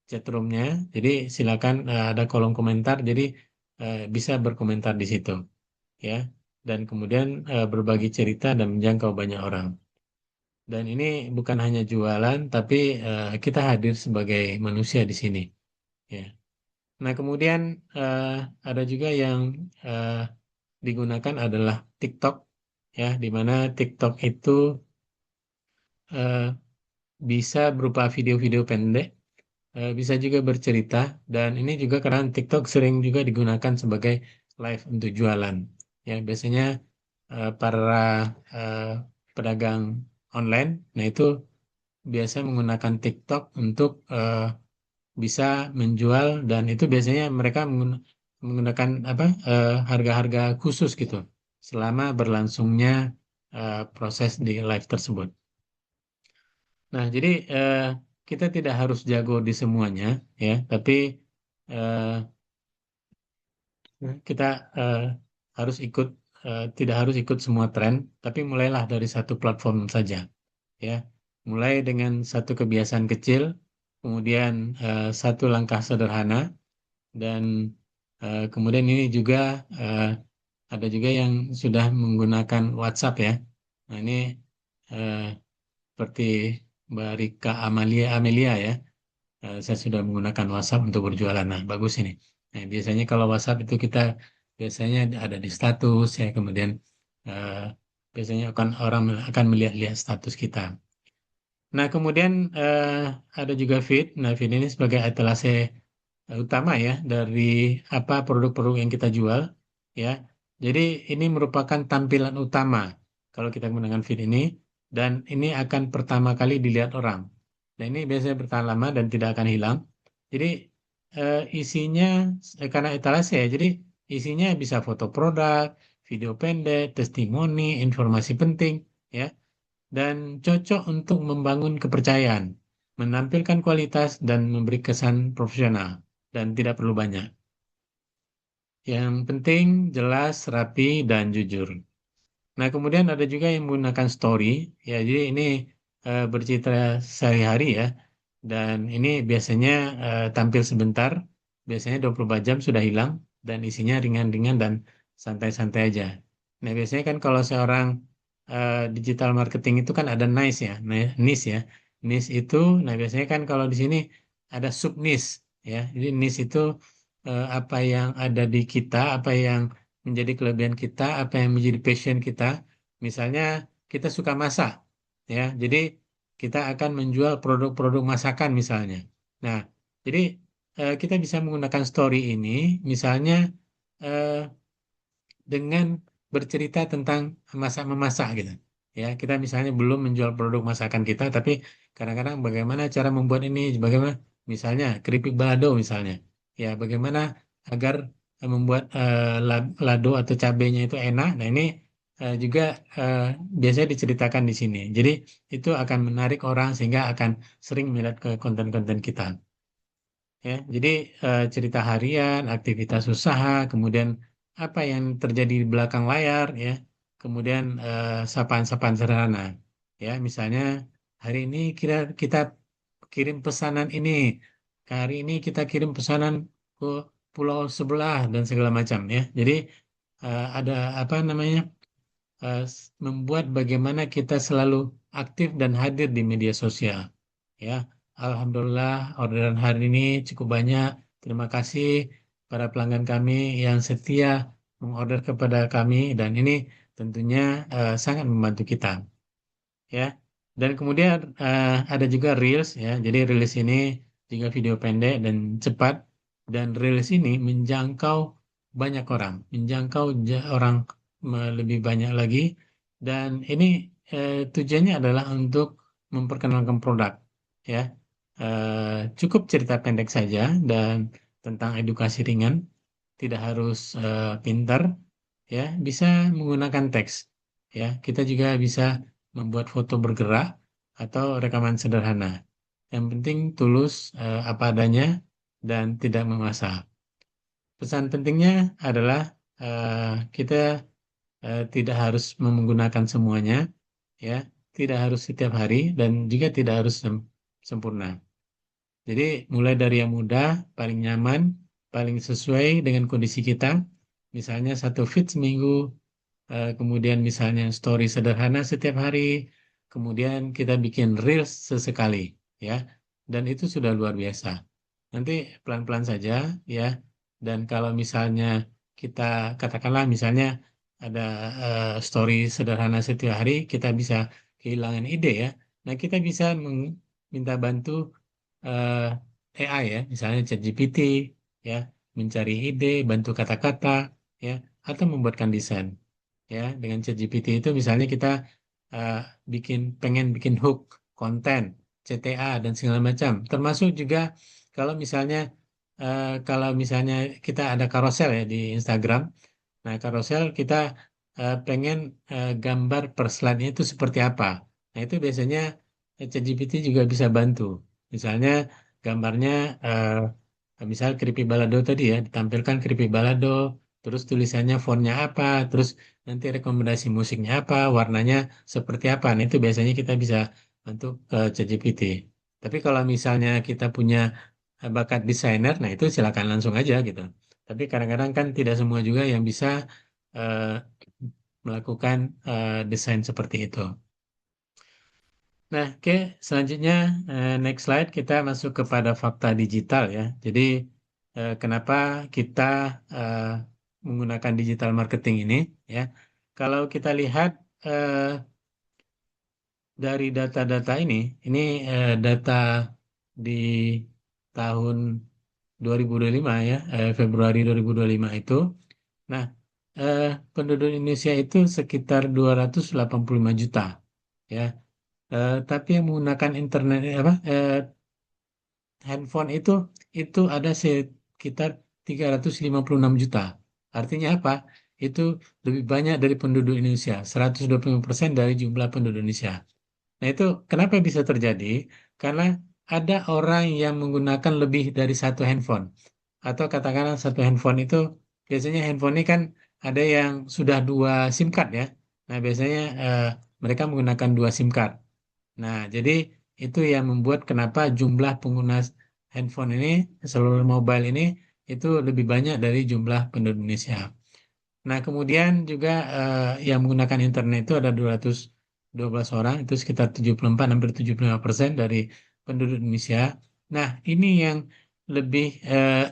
chat roomnya, jadi silakan ada kolom komentar, jadi bisa berkomentar di situ, ya. Dan kemudian berbagi cerita dan menjangkau banyak orang. Dan ini bukan hanya jualan, tapi kita hadir sebagai manusia di sini, ya. Nah, kemudian eh, ada juga yang eh, digunakan adalah TikTok, ya, di mana TikTok itu eh, bisa berupa video-video pendek, bisa juga bercerita, dan ini juga karena TikTok sering juga digunakan sebagai live untuk jualan. Ya, biasanya para eh, pedagang online, nah itu biasa menggunakan TikTok untuk bisa menjual, dan itu biasanya mereka menggunakan apa harga-harga khusus gitu selama berlangsungnya proses di live tersebut. Nah, jadi kita tidak harus jago di semuanya, ya, tapi eh, kita eh, harus ikut, tidak harus ikut semua tren, tapi mulailah dari satu platform saja, ya. Mulai dengan satu kebiasaan kecil, kemudian satu langkah sederhana, dan kemudian ini juga eh, ada juga yang sudah menggunakan WhatsApp, ya. Nah, ini eh, seperti Mbak Rika Amelia, ya. Saya sudah menggunakan WhatsApp untuk berjualan. Nah, bagus ini. Nah, biasanya kalau WhatsApp itu kita biasanya ada di status, ya, kemudian eh, biasanya akan orang akan melihat-lihat status kita. Nah, kemudian ada juga feed. Nah, feed ini sebagai etalase utama, ya, dari apa produk-produk yang kita jual, ya. Jadi ini merupakan tampilan utama kalau kita menggunakan feed ini, dan ini akan pertama kali dilihat orang. Nah, ini biasanya bertahan lama dan tidak akan hilang. Jadi isinya karena etalase, ya, jadi isinya bisa foto produk, video pendek, testimoni, informasi penting, ya, dan cocok untuk membangun kepercayaan, menampilkan kualitas dan memberi kesan profesional, dan tidak perlu banyak. Yang penting jelas, rapi, dan jujur. Nah, kemudian ada juga yang menggunakan story, ya, jadi ini bercerita sehari-hari, ya, dan ini biasanya tampil sebentar, biasanya 24 jam sudah hilang, dan isinya ringan-ringan dan santai-santai aja. Nah, biasanya kan kalau seorang digital marketing itu kan ada niche, ya, niche, ya. Niche itu, nah biasanya kan kalau di sini ada sub niche, ya. Jadi niche itu apa yang ada di kita, apa yang menjadi kelebihan kita, apa yang menjadi passion kita. Misalnya kita suka masak, ya. Jadi kita akan menjual produk-produk masakan misalnya. Nah, jadi kita bisa menggunakan story ini, misalnya eh, dengan bercerita tentang memasak gitu. Ya, kita misalnya belum menjual produk masakan kita, tapi kadang-kadang bagaimana cara membuat ini, bagaimana misalnya keripik balado misalnya. Ya, bagaimana agar membuat lado atau cabenya itu enak. Nah, ini juga eh, biasanya diceritakan di sini. Jadi itu akan menarik orang sehingga akan sering melihat ke konten-konten kita. Ya, jadi cerita harian, aktivitas usaha, kemudian apa yang terjadi di belakang layar, ya, kemudian sapaan-sapaan sederhana, ya, misalnya hari ini kita kirim pesanan ini, hari ini kita kirim pesanan ke pulau sebelah dan segala macam, ya. Jadi ada apa namanya membuat bagaimana kita selalu aktif dan hadir di media sosial. Ya, Alhamdulillah orderan hari ini cukup banyak. Terima kasih para pelanggan kami yang setia mengorder kepada kami, dan ini tentunya sangat membantu kita. Ya, dan kemudian ada juga Reels, ya. Jadi Reels ini juga video pendek dan cepat, dan Reels ini menjangkau banyak orang, menjangkau orang lebih banyak lagi, dan ini tujuannya adalah untuk memperkenalkan produk, ya. Cukup cerita pendek saja dan tentang edukasi ringan, tidak harus pintar, ya, bisa menggunakan teks, ya. Kita juga bisa membuat foto bergerak atau rekaman sederhana. Yang penting tulus, apa adanya, dan tidak memaksa. Pesan pentingnya adalah kita tidak harus menggunakan semuanya, ya, tidak harus setiap hari, dan juga tidak harus sempurna. Jadi mulai dari yang mudah, paling nyaman, paling sesuai dengan kondisi kita. Misalnya satu feed seminggu, kemudian misalnya story sederhana setiap hari, kemudian kita bikin reels sesekali, ya. Dan itu sudah luar biasa. Nanti pelan-pelan saja, ya. Dan kalau misalnya kita katakanlah misalnya ada story sederhana setiap hari, kita bisa kehilangan ide, ya. Nah, kita bisa minta bantu AI, ya, misalnya ChatGPT, ya, mencari ide, bantu kata-kata, ya, atau membuatkan desain. Ya, dengan ChatGPT itu misalnya kita eh, pengen bikin hook konten, CTA dan segala macam. Termasuk juga kalau misalnya kita ada carousel ya di Instagram. Nah, carousel kita pengen gambar per slide-nya itu seperti apa. Nah, itu biasanya ChatGPT juga bisa bantu. Misalnya gambarnya misal Creepy Balado tadi ya, ditampilkan Creepy Balado, terus tulisannya fontnya apa, terus nanti rekomendasi musiknya apa, warnanya seperti apa. Nah, itu biasanya kita bisa bantu ke ChatGPT. Tapi kalau misalnya kita punya bakat desainer, nah itu silakan langsung aja gitu. Tapi kadang-kadang kan tidak semua juga yang bisa eh, melakukan desain seperti itu. Nah, oke, selanjutnya next slide kita masuk kepada fakta digital ya. Jadi kenapa kita eh, menggunakan digital marketing ini ya? Kalau kita lihat eh, dari data-data ini data di tahun 2025 ya, Februari 2025 itu. Nah, eh, penduduk Indonesia itu sekitar 285 juta ya. Tapi yang menggunakan internet handphone itu ada sekitar 356 juta. Artinya apa? Itu lebih banyak dari penduduk Indonesia, 125% dari jumlah penduduk Indonesia. Nah, itu kenapa bisa terjadi? Karena ada orang yang menggunakan lebih dari satu handphone. Atau katakanlah satu handphone itu, biasanya handphone ini kan ada yang sudah dua SIM card ya. Nah, biasanya mereka menggunakan dua SIM card. Nah, jadi itu yang membuat kenapa jumlah pengguna handphone ini, seluruh mobile ini, itu lebih banyak dari jumlah penduduk Indonesia. Nah, kemudian juga yang menggunakan internet itu ada 212 orang, itu sekitar 74, hampir 75% dari penduduk Indonesia. Nah, ini yang lebih eh,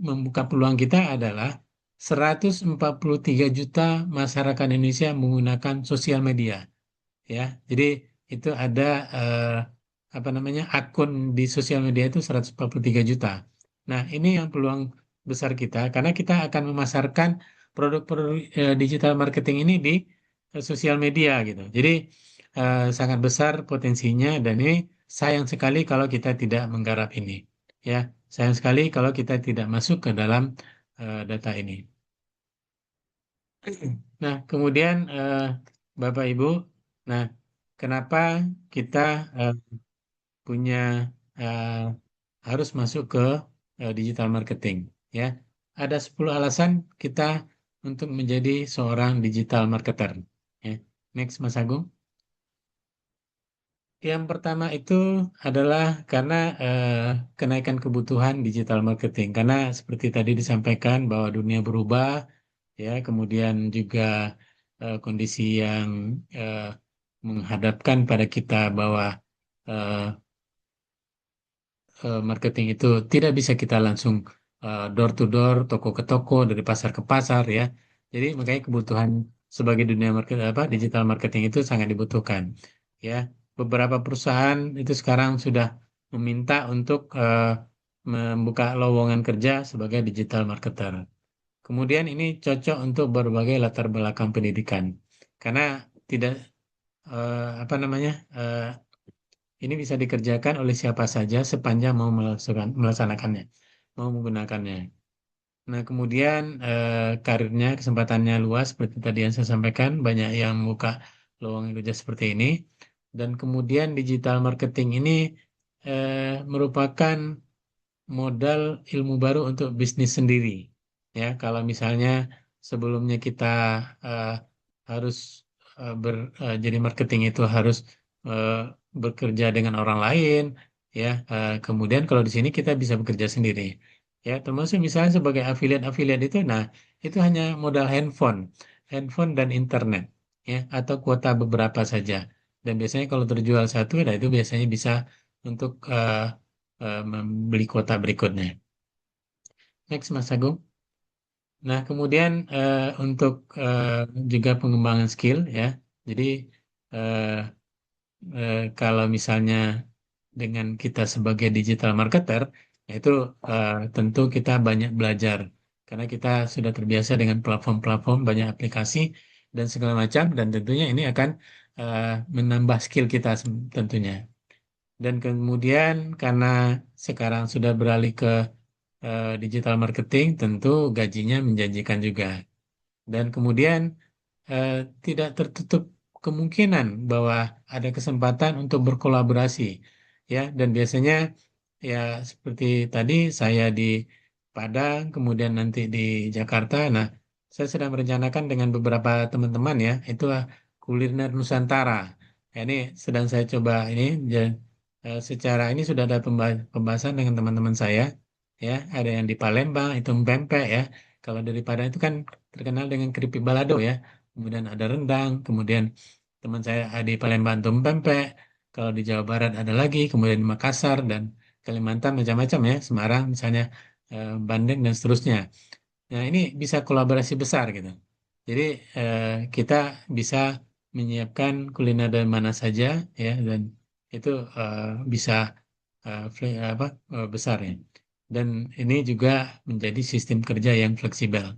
membuka peluang kita adalah 143 juta masyarakat Indonesia menggunakan sosial media. Ya, jadi itu ada apa namanya akun di sosial media itu 143 juta. Nah, ini yang peluang besar kita karena kita akan memasarkan produk-produk digital marketing ini di sosial media gitu. Jadi sangat besar potensinya dan ini sayang sekali kalau kita tidak menggarap ini. Ya, sayang sekali kalau kita tidak masuk ke dalam data ini. Nah, kemudian Bapak Ibu, nah kenapa kita eh, punya eh, harus masuk ke digital marketing? Ya, ada 10 alasan kita untuk menjadi seorang digital marketer. Ya, next Mas Agung. Yang pertama itu adalah karena kenaikan kebutuhan digital marketing. Karena seperti tadi disampaikan bahwa dunia berubah, ya, kemudian juga kondisi yang eh, menghadapkan pada kita bahwa eh, marketing itu tidak bisa kita langsung door to door, toko ke toko, dari pasar ke pasar ya. Jadi makanya kebutuhan sebagai dunia digital marketing itu sangat dibutuhkan. Ya, beberapa perusahaan itu sekarang sudah meminta untuk membuka lowongan kerja sebagai digital marketer. Kemudian ini cocok untuk berbagai latar belakang pendidikan karena tidak apa namanya ini bisa dikerjakan oleh siapa saja sepanjang mau melaksanakannya, mau menggunakannya. Nah, kemudian karirnya, kesempatannya luas seperti tadi yang saya sampaikan, banyak yang membuka lowongan kerja seperti ini. Dan kemudian digital marketing ini merupakan modal ilmu baru untuk bisnis sendiri. Ya, kalau misalnya sebelumnya kita eh, harus jadi marketing itu harus eh, bekerja dengan orang lain, ya. Kemudian kalau di sini kita bisa bekerja sendiri, ya, termasuk misalnya sebagai afiliat-afiliat itu, nah itu hanya modal handphone dan internet, ya, atau kuota beberapa saja. Dan biasanya kalau terjual satu, nah itu biasanya bisa untuk membeli kuota berikutnya. Next, Mas Agung. Nah, kemudian untuk juga pengembangan skill, ya. Jadi eh, kalau misalnya dengan kita sebagai digital marketer, ya itu tentu kita banyak belajar karena kita sudah terbiasa dengan platform-platform, banyak aplikasi dan segala macam, dan tentunya ini akan eh, menambah skill kita tentunya. Dan kemudian karena sekarang sudah beralih ke digital marketing, tentu gajinya menjanjikan juga. Dan kemudian eh, tidak tertutup kemungkinan bahwa ada kesempatan untuk berkolaborasi, ya. Dan biasanya ya seperti tadi saya di Padang, kemudian nanti di Jakarta. Nah, saya sedang merencanakan dengan beberapa teman-teman, ya, itulah kuliner Nusantara. Ya, ini sedang saya coba ini secara ini sudah ada pembahasan dengan teman-teman saya, ya. Ada yang di Palembang itu pempek, ya. Kalau dari Padang itu kan terkenal dengan keripik balado, ya. Kemudian ada rendang, kemudian teman saya di Palembang itu pempek. Kalau di Jawa Barat ada lagi, kemudian di Makassar dan Kalimantan macam-macam, ya, Semarang misalnya, Bandung dan seterusnya. Nah, ini bisa kolaborasi besar gitu. Jadi eh, kita bisa menyiapkan kuliner dari mana saja, ya, dan itu eh, bisa besar, ya. Dan ini juga menjadi sistem kerja yang fleksibel.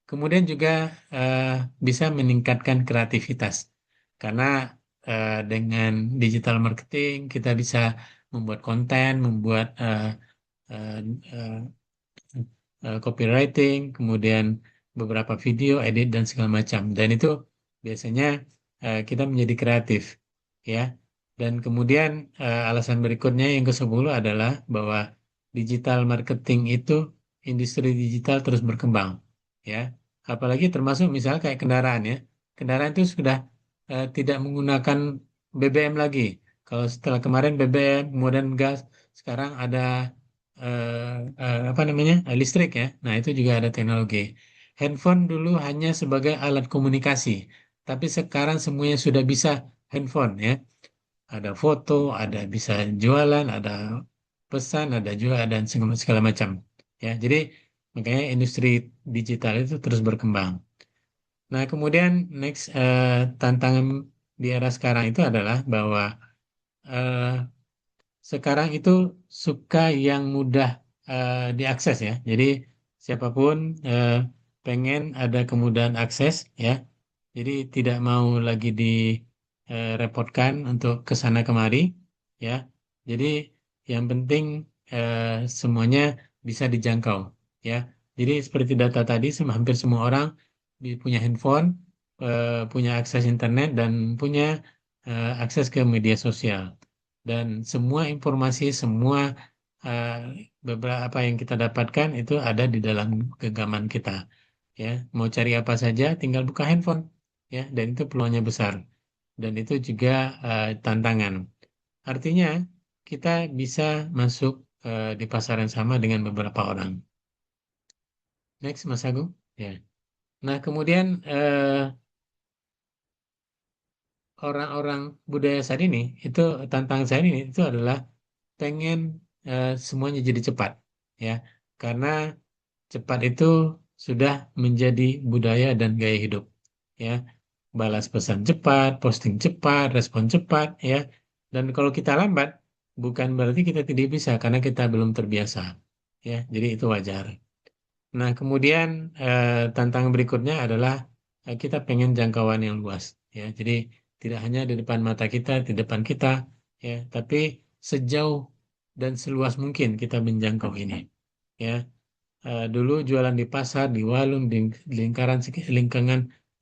Kemudian juga eh, bisa meningkatkan kreativitas karena dengan digital marketing kita bisa membuat konten, membuat eh, eh, copywriting, kemudian beberapa video, edit dan segala macam. Dan itu biasanya kita menjadi kreatif, ya. Dan kemudian alasan berikutnya yang ke-10 adalah bahwa digital marketing itu industri digital terus berkembang, ya. Apalagi termasuk misalnya kayak kendaraan, ya. Kendaraan itu sudah tidak menggunakan BBM lagi. Kalau setelah kemarin BBM, kemudian gas, sekarang ada apa namanya listrik, ya. Nah itu juga ada teknologi. Handphone dulu hanya sebagai alat komunikasi, tapi sekarang semuanya sudah bisa handphone, ya. Ada foto, ada bisa jualan, ada pesan, ada juga dan segala segala macam, ya. Jadi makanya industri digital itu terus berkembang. Nah kemudian next tantangan di era sekarang itu adalah bahwa eh, sekarang itu suka yang mudah diakses, ya. Jadi siapapun pengen ada kemudahan akses, ya. Jadi tidak mau lagi direpotkan untuk ke sana kemari, ya. Jadi yang penting eh, semuanya bisa dijangkau, ya. Jadi seperti data tadi, hampir semua orang punya handphone, punya akses internet dan punya akses ke media sosial. Dan semua informasi, semua eh, beberapa apa yang kita dapatkan itu ada di dalam genggaman kita, ya. Mau cari apa saja tinggal buka handphone, ya, dan itu peluangnya besar dan itu juga tantangan. Artinya kita bisa masuk di pasar yang sama dengan beberapa orang. Next, Mas Agung, ya. Nah kemudian orang-orang budaya saat ini itu, tantangan saya ini itu adalah pengen semuanya jadi cepat, ya, karena cepat itu sudah menjadi budaya dan gaya hidup, ya. Balas pesan cepat, posting cepat, respon cepat, ya. Dan kalau kita lambat, bukan berarti kita tidak bisa karena kita belum terbiasa, ya. Jadi itu wajar. Nah, kemudian tantangan berikutnya adalah kita pengen jangkauan yang luas, ya. Jadi tidak hanya di depan mata kita, di depan kita, ya, tapi sejauh dan seluas mungkin kita menjangkau ini, ya. Dulu jualan di pasar, di warung, di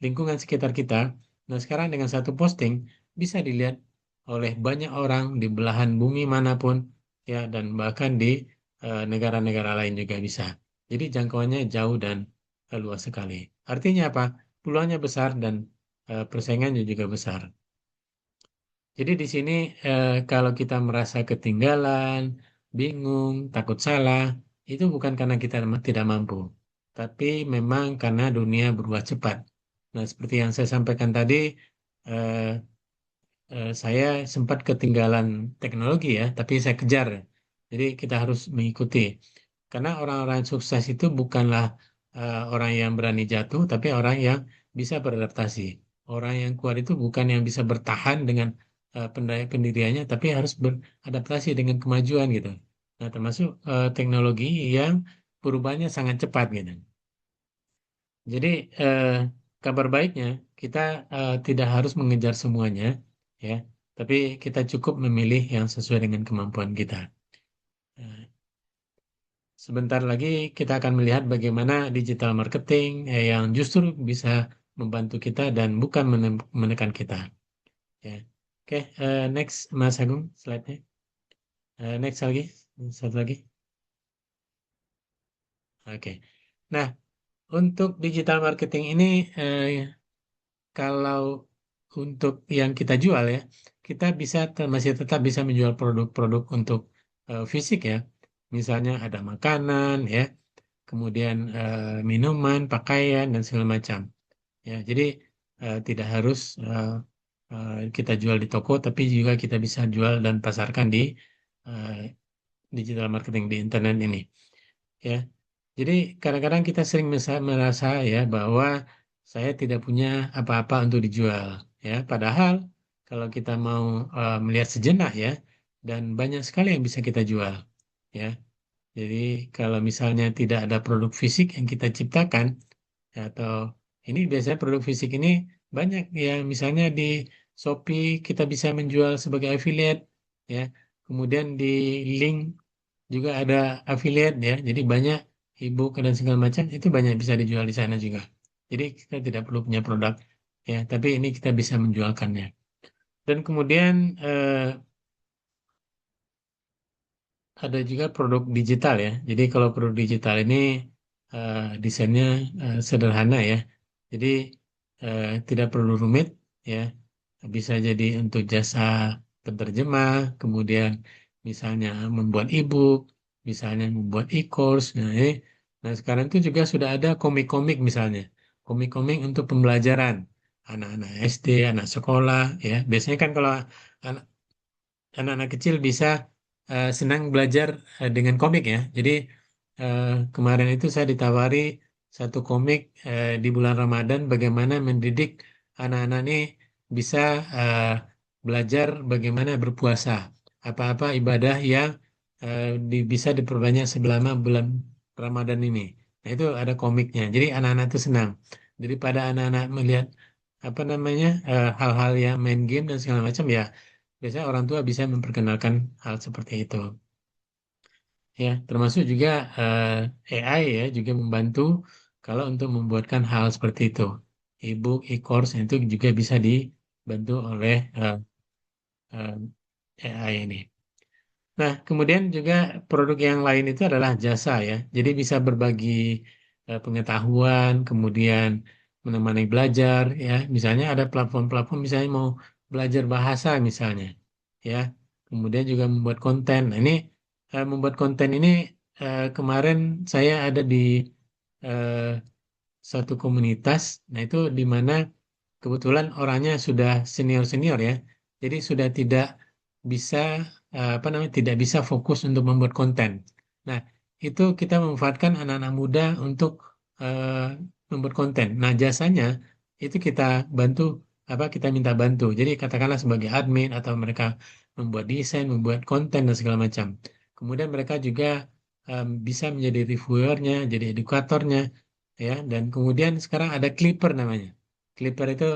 lingkungan sekitar kita. Nah, sekarang dengan satu posting bisa dilihat oleh banyak orang di belahan bumi manapun, ya, dan bahkan di negara-negara lain juga bisa. Jadi jangkauannya jauh dan luas sekali. Artinya apa? Peluangnya besar dan persaingannya juga besar. Jadi di sini kalau kita merasa ketinggalan, bingung, takut salah, itu bukan karena kita tidak mampu, tapi memang karena dunia berubah cepat. Nah, seperti yang saya sampaikan tadi, eh, saya sempat ketinggalan teknologi ya, tapi saya kejar. Jadi kita harus mengikuti. Karena orang-orang sukses itu bukanlah orang yang berani jatuh, tapi orang yang bisa beradaptasi. Orang yang kuat itu bukan yang bisa bertahan dengan pendiriannya, tapi harus beradaptasi dengan kemajuan gitu. Nah, termasuk teknologi yang perubahannya sangat cepat gitu. Jadi eh, kabar baiknya kita tidak harus mengejar semuanya, ya, tapi kita cukup memilih yang sesuai dengan kemampuan kita. Eh, Sebentar lagi kita akan melihat bagaimana digital marketing yang justru bisa membantu kita dan bukan menekan kita. Ya, oke, next Mas Agung, slide-nya. Next lagi, satu lagi. Oke. Nah, untuk digital marketing ini kalau untuk yang kita jual ya, kita bisa masih tetap bisa menjual produk-produk untuk fisik ya. Misalnya ada makanan ya, kemudian minuman, pakaian dan segala macam. Ya, jadi tidak harus kita jual di toko, tapi juga kita bisa jual dan pasarkan di eh, digital marketing di internet ini. Ya, jadi kadang-kadang kita sering merasa ya bahwa saya tidak punya apa-apa untuk dijual ya. Padahal kalau kita mau melihat sejenak ya, dan banyak sekali yang bisa kita jual ya. Jadi kalau misalnya tidak ada produk fisik yang kita ciptakan ya, atau ini biasanya produk fisik ini banyak ya. Misalnya di Shopee kita bisa menjual sebagai affiliate ya. Kemudian di link juga ada affiliate ya. Jadi banyak ebook dan segala macam itu banyak bisa dijual di sana juga. Jadi kita tidak perlu punya produk ya, tapi ini kita bisa menjualkannya. Dan kemudian ada juga produk digital ya. Jadi kalau produk digital ini eh, desainnya sederhana ya. Jadi tidak perlu rumit ya. Bisa jadi untuk jasa penerjemah, kemudian misalnya membuat e-book, misalnya membuat e-course. Nah, sekarang itu juga sudah ada komik-komik misalnya. Komik-komik untuk pembelajaran anak-anak SD, anak sekolah ya. Biasanya kan kalau anak- anak-anak kecil bisa senang belajar dengan komik ya. Jadi eh, kemarin itu saya ditawari satu komik di bulan Ramadan bagaimana mendidik anak-anak ini bisa eh, belajar bagaimana berpuasa. Apa-apa ibadah yang bisa diperbanyak selama bulan Ramadan ini. Nah, itu ada komiknya. Jadi anak-anak itu senang. Daripada anak-anak melihat apa namanya hal-hal yang main game dan segala macam ya, biasanya orang tua bisa memperkenalkan hal seperti itu. Ya, termasuk juga AI ya juga membantu kalau untuk membuatkan hal seperti itu. E-book, e-course itu juga bisa dibantu oleh AI ini. Nah, kemudian juga produk yang lain itu adalah jasa ya. Jadi bisa berbagi pengetahuan, kemudian menemani belajar ya. Misalnya ada platform-platform misalnya mau belajar bahasa misalnya ya. Kemudian juga membuat konten. Nah, ini membuat konten ini kemarin saya ada di eh, satu komunitas. Nah, itu di mana kebetulan orangnya sudah senior-senior ya. Jadi sudah tidak bisa apa namanya tidak bisa fokus untuk membuat konten. Nah, itu kita memanfaatkan anak-anak muda untuk eh, membuat konten. Nah, jasanya itu kita bantu apa kita minta bantu. Jadi katakanlah sebagai admin atau mereka membuat desain, membuat konten dan segala macam. Kemudian mereka juga bisa menjadi reviewernya, jadi edukatornya ya. Dan kemudian sekarang ada Clipper namanya. Clipper itu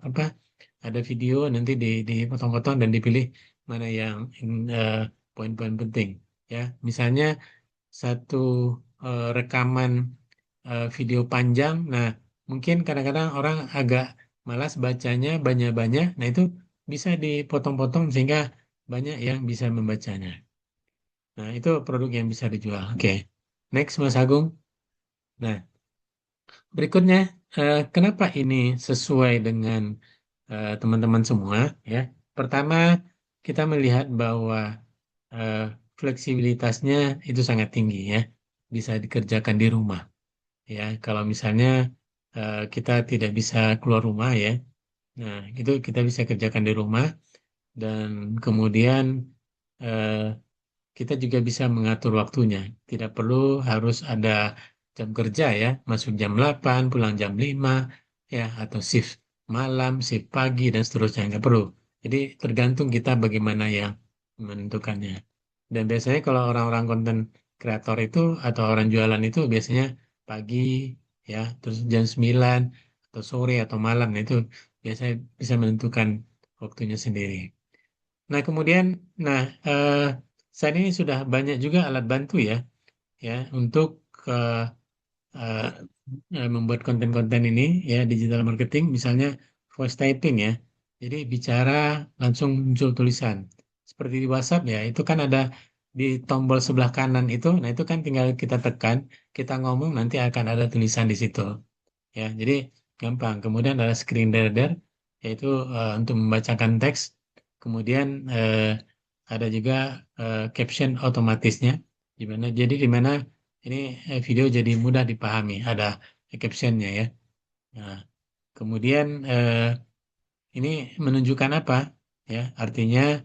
apa? Ada video nanti dipotong-potong dan dipilih mana yang eh, poin-poin penting. Ya, misalnya satu rekaman video panjang. Nah, mungkin kadang-kadang orang agak malas bacanya banyak-banyak. Nah, itu bisa dipotong-potong sehingga banyak yang bisa membacanya. Nah, itu produk yang bisa dijual. Oke, next Mas Agung. Nah, berikutnya, kenapa ini sesuai dengan teman-teman semua? Ya, pertama kita melihat bahwa fleksibilitasnya itu sangat tinggi ya, bisa dikerjakan di rumah ya. Kalau misalnya kita tidak bisa keluar rumah ya, nah itu kita bisa kerjakan di rumah dan kemudian eh, kita juga bisa mengatur waktunya. Tidak perlu harus ada jam kerja ya, masuk jam 8, pulang jam 5 ya, atau shift malam, shift pagi dan seterusnya. Nggak perlu. Jadi tergantung kita bagaimana yang menentukannya. Dan biasanya kalau orang-orang konten kreator itu atau orang jualan itu biasanya pagi ya, terus jam 9 atau sore atau malam. Nah, itu biasanya bisa menentukan waktunya sendiri. Nah, kemudian, nah, saat ini sudah banyak juga alat bantu ya, ya untuk eh, eh, membuat konten-konten ini ya digital marketing, misalnya voice typing ya. Jadi bicara langsung muncul tulisan. Seperti di WhatsApp ya, itu kan ada di tombol sebelah kanan itu, nah itu kan tinggal kita tekan, kita ngomong nanti akan ada tulisan di situ ya. Jadi gampang. Kemudian ada screen reader yaitu untuk membacakan teks. Kemudian ada juga caption otomatisnya di mana ini video jadi mudah dipahami, ada captionnya ya. Nah, kemudian ini menunjukkan apa? Ya, artinya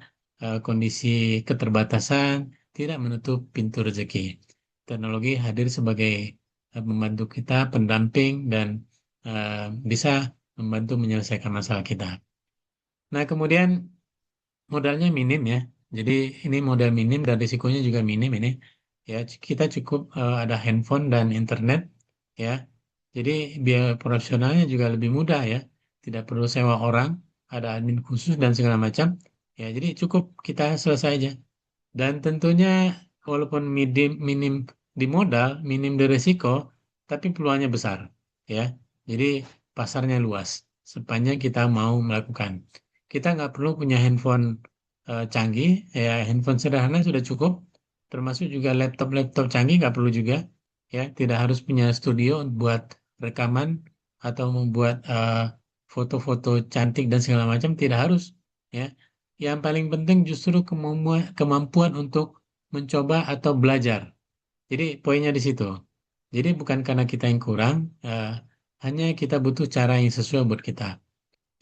kondisi keterbatasan tidak menutup pintu rezeki. Teknologi hadir sebagai membantu kita, pendamping dan eh, bisa membantu menyelesaikan masalah kita. Nah, kemudian modalnya minim ya. Jadi ini modal minim dan risikonya juga minim ini. Ya, kita cukup ada handphone dan internet ya. Jadi biaya operasionalnya juga lebih mudah ya. Tidak perlu sewa orang, ada admin khusus dan segala macam. Ya, jadi cukup kita selesai aja. Dan tentunya walaupun minim di modal, minim di risiko, tapi peluangnya besar ya. Jadi pasarnya luas sepanjang kita mau melakukan. Kita nggak perlu punya handphone canggih, ya handphone sederhana sudah cukup. Termasuk juga laptop-laptop canggih nggak perlu juga, ya. Tidak harus punya studio buat rekaman atau membuat foto-foto cantik dan segala macam, tidak harus, ya. Yang paling penting justru kemampuan untuk mencoba atau belajar. Jadi poinnya di situ. Jadi bukan karena kita yang kurang, hanya kita butuh cara yang sesuai buat kita.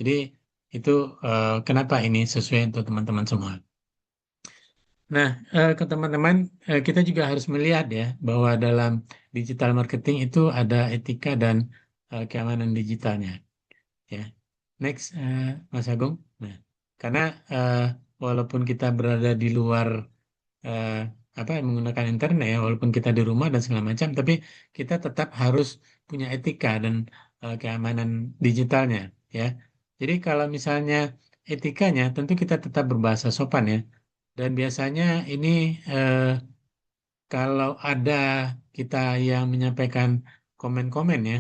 Jadi itu kenapa ini sesuai untuk teman-teman semua. Nah, ke teman-teman, kita juga harus melihat ya bahwa dalam digital marketing itu ada etika dan keamanan digitalnya. Ya, next, Mas Agung. Nah, karena eh, walaupun kita berada di luar eh, apa menggunakan internet ya, walaupun kita di rumah dan segala macam, tapi kita tetap harus punya etika dan keamanan digitalnya. Ya, jadi kalau misalnya etikanya, tentu kita tetap berbahasa sopan ya. Dan biasanya ini kalau ada kita yang menyampaikan komen-komen ya,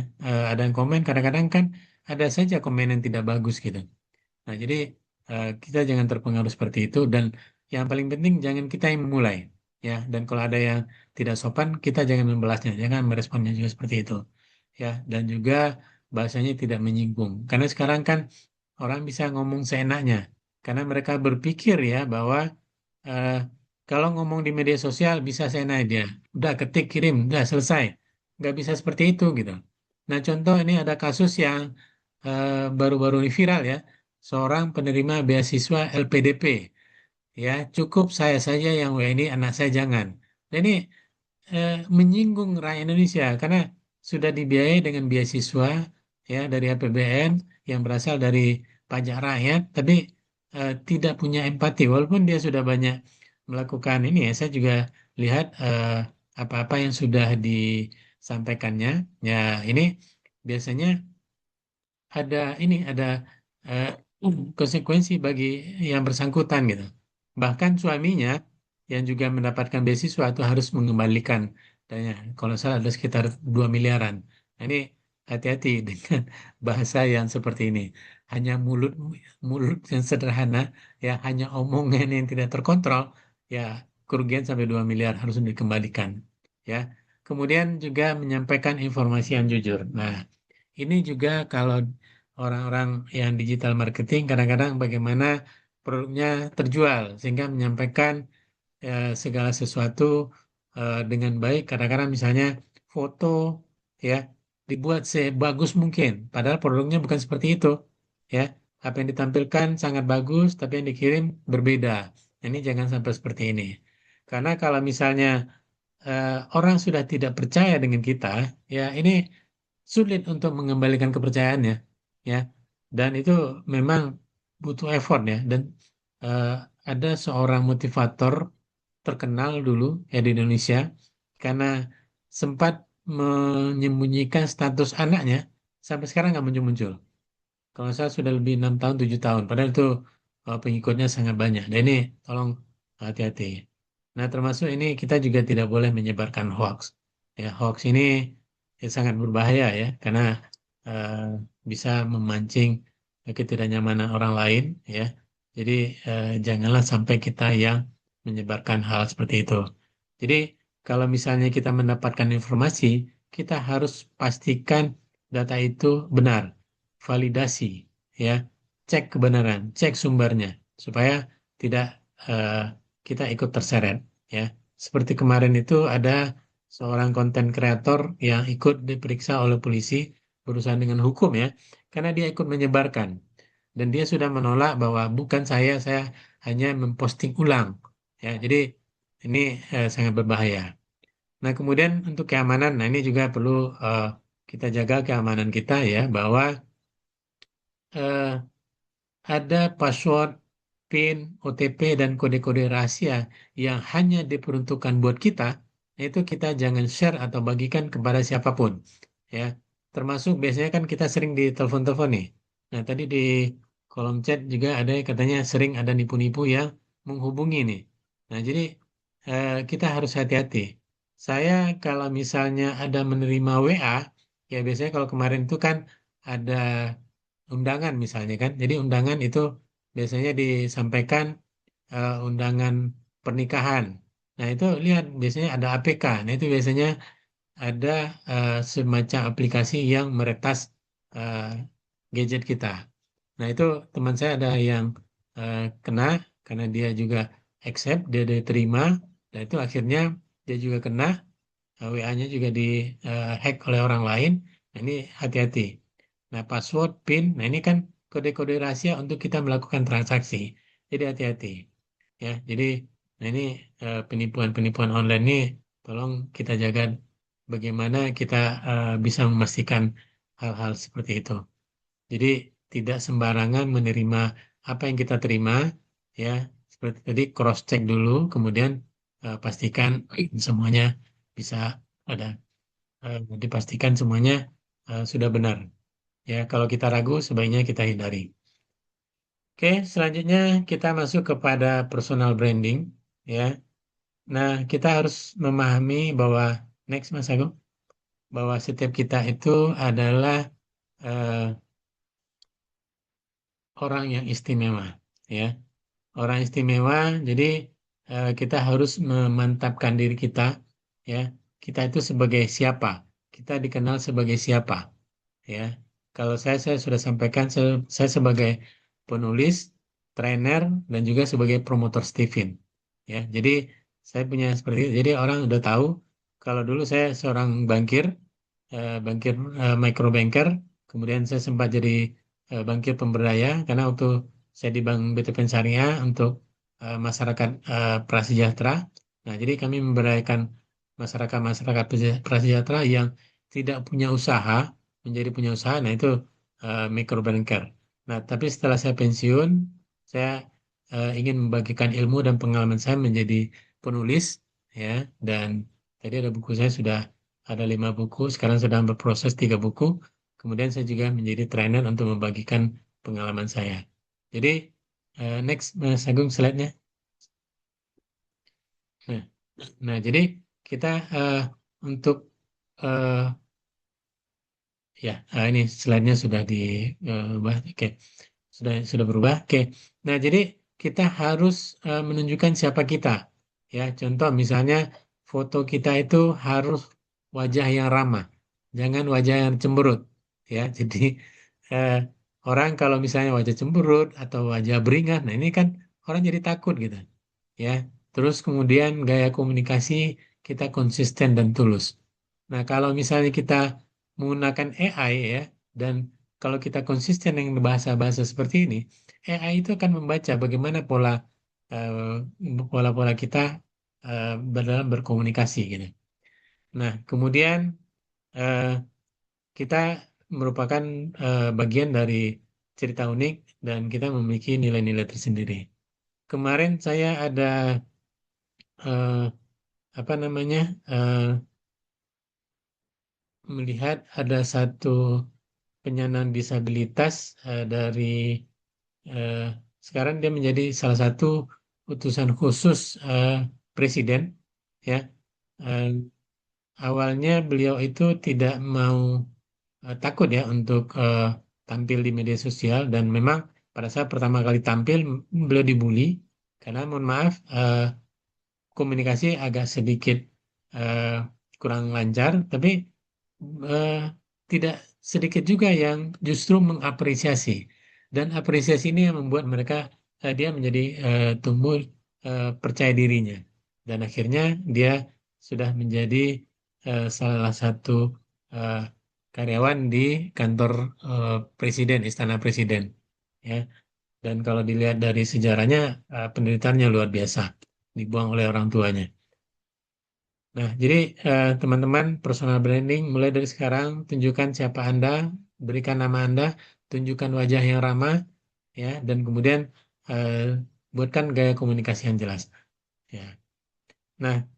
ada yang komen kadang-kadang kan ada saja komen yang tidak bagus gitu. Nah, jadi kita jangan terpengaruh seperti itu dan yang paling penting jangan kita yang memulai ya. Dan kalau ada yang tidak sopan, kita jangan membalasnya, jangan meresponnya juga seperti itu ya. Dan juga bahasanya tidak menyinggung. Karena sekarang kan orang bisa ngomong seenaknya karena mereka berpikir ya bahwa eh, kalau ngomong di media sosial bisa seenaknya dia. Udah ketik kirim, udah selesai. Nggak bisa seperti itu gitu. Nah, contoh ini ada kasus yang baru-baru ini viral ya, seorang penerima beasiswa LPDP. Ya, cukup saya saja yang WNI, anak saya jangan. Dan ini menyinggung rakyat Indonesia karena sudah dibiayai dengan beasiswa ya dari APBN yang berasal dari pajak rakyat, tapi tidak punya empati. Walaupun dia sudah banyak melakukan ini ya, saya juga lihat apa-apa yang sudah disampaikannya. Ya, ini biasanya ada eh, konsekuensi bagi yang bersangkutan gitu. Bahkan suaminya yang juga mendapatkan beasiswa itu harus mengembalikan dananya. Kalau salah ada sekitar 2 miliaran. Nah, ini hati-hati dengan bahasa yang seperti ini. Hanya mulut mulut yang sederhana, ya hanya omongan yang tidak terkontrol, ya kerugian sampai 2 miliar harus dikembalikan. Ya. Kemudian juga menyampaikan informasi yang jujur. Nah, ini juga kalau orang-orang yang digital marketing kadang-kadang bagaimana produknya terjual sehingga menyampaikan segala sesuatu dengan baik. Kadang-kadang misalnya foto ya dibuat sebagus mungkin, padahal produknya bukan seperti itu. Ya, apa yang ditampilkan sangat bagus, tapi yang dikirim berbeda. Ini jangan sampai seperti ini. Karena kalau misalnya orang sudah tidak percaya dengan kita, ya ini sulit untuk mengembalikan kepercayaannya, ya. Dan itu memang butuh effort ya. Dan eh, ada seorang motivator terkenal dulu ya di Indonesia karena sempat menyembunyikan status anaknya sampai sekarang nggak muncul-muncul. Kalau saya sudah lebih 6 tahun, 7 tahun, padahal itu pengikutnya sangat banyak. Dan ini tolong hati-hati. Nah, termasuk ini kita juga tidak boleh menyebarkan hoax. Ya, hoax ini sangat berbahaya ya, karena eh, bisa memancing ketidaknyamanan orang lain ya. Jadi janganlah sampai kita yang menyebarkan hal seperti itu. Jadi kalau misalnya kita mendapatkan informasi, kita harus pastikan data itu benar, validasi ya, cek kebenaran, cek sumbernya supaya tidak eh, kita ikut terseret ya. Seperti kemarin itu ada seorang konten kreator yang ikut diperiksa oleh polisi berurusan dengan hukum ya, karena dia ikut menyebarkan dan dia sudah menolak bahwa bukan saya hanya memposting ulang ya. Jadi ini sangat berbahaya. Nah, kemudian untuk keamanan, nah ini juga perlu eh, kita jaga keamanan kita ya, bahwa eh, ada password, PIN, OTP, dan kode-kode rahasia yang hanya diperuntukkan buat kita, itu kita jangan share atau bagikan kepada siapapun. Ya, termasuk biasanya kan kita sering di telepon-telepon nih. Nah, tadi di kolom chat juga ada yang katanya sering ada nipu-nipu yang menghubungi nih. Nah, jadi kita harus hati-hati. Saya kalau misalnya ada menerima WA, ya biasanya kalau kemarin itu kan ada undangan misalnya kan. Jadi undangan itu biasanya disampaikan undangan pernikahan. Nah, itu lihat biasanya ada APK. Nah, itu biasanya ada semacam aplikasi yang meretas eh, gadget kita. Nah, itu teman saya ada yang kena karena dia juga accept, dia diterima, dan itu akhirnya dia juga kena, WA-nya juga di hack oleh orang lain. Nah, ini hati-hati. Nah, password, PIN, nah ini kan kode-kode rahasia untuk kita melakukan transaksi. Jadi hati-hati. Ya, jadi nah ini penipuan-penipuan online ini tolong kita jaga bagaimana kita bisa memastikan hal-hal seperti itu. Jadi tidak sembarangan menerima apa yang kita terima, ya seperti tadi cross check dulu, kemudian pastikan semuanya bisa ada dipastikan semuanya sudah benar. Ya, kalau kita ragu sebaiknya kita hindari. Oke, selanjutnya kita masuk kepada personal branding, ya. Nah, kita harus memahami bahwa next Mas Agung, bahwa setiap kita itu adalah eh, orang yang istimewa, ya. Orang istimewa, jadi kita harus memantapkan diri kita, ya. Kita itu sebagai siapa? Kita dikenal sebagai siapa, ya. Kalau saya sudah sampaikan, saya sebagai penulis, trainer, dan juga sebagai promotor Stephen, ya. Jadi saya punya seperti itu. Jadi orang udah tahu kalau dulu saya seorang bankir, bankir micro banker, kemudian saya sempat jadi bankir pemberdaya karena waktu saya di Bank BTPN Syariah untuk masyarakat prasejahtera. Nah, jadi kami memberdayakan masyarakat-masyarakat prasejahtera yang tidak punya usaha menjadi punya usaha. Nah, itu micro banker. Nah, tapi setelah saya pensiun, saya ingin membagikan ilmu dan pengalaman saya menjadi penulis, ya. Dan tadi ada buku saya sudah ada 5 buku, sekarang sedang berproses 3 buku. Kemudian saya juga menjadi trainer untuk membagikan pengalaman saya. Jadi next Mas Agung slide-nya. Nah, nah, jadi kita untuk eh, ya ini slide-nya sudah diubah. Oke, sudah berubah. Oke. Nah, jadi kita harus menunjukkan siapa kita. Ya, contoh misalnya foto kita itu harus wajah yang ramah, jangan wajah yang cemberut. Ya, jadi eh, orang kalau misalnya wajah cemberut atau wajah beringas, nah ini kan orang jadi takut gitu. Ya, Terus kemudian gaya komunikasi kita konsisten dan tulus. Nah, kalau misalnya kita menggunakan AI ya, dan kalau kita konsisten dengan bahasa-bahasa seperti ini, AI itu akan membaca bagaimana pola-pola kita dalam berkomunikasi gitu. Nah, kemudian eh, kita merupakan bagian dari cerita unik dan kita memiliki nilai-nilai tersendiri. Kemarin saya ada eh, apa namanya melihat ada satu penyandang disabilitas dari eh, sekarang dia menjadi salah satu utusan khusus presiden ya. Eh, Awalnya beliau itu tidak mau takut ya untuk tampil di media sosial dan memang pada saat pertama kali tampil beliau dibully karena mohon maaf komunikasi agak sedikit eh, kurang lancar, tapi eh, tidak sedikit juga yang justru mengapresiasi. Dan apresiasi ini yang membuat mereka dia menjadi tumbuh percaya dirinya. Dan akhirnya dia sudah menjadi salah satu eh, karyawan di kantor presiden, istana presiden. Ya. Dan kalau dilihat dari sejarahnya, penderitaannya luar biasa, dibuang oleh orang tuanya. Nah, jadi teman-teman personal branding mulai dari sekarang tunjukkan siapa Anda, berikan nama Anda, tunjukkan wajah yang ramah, ya, dan kemudian eh, buatkan gaya komunikasi yang jelas. Ya. Nah,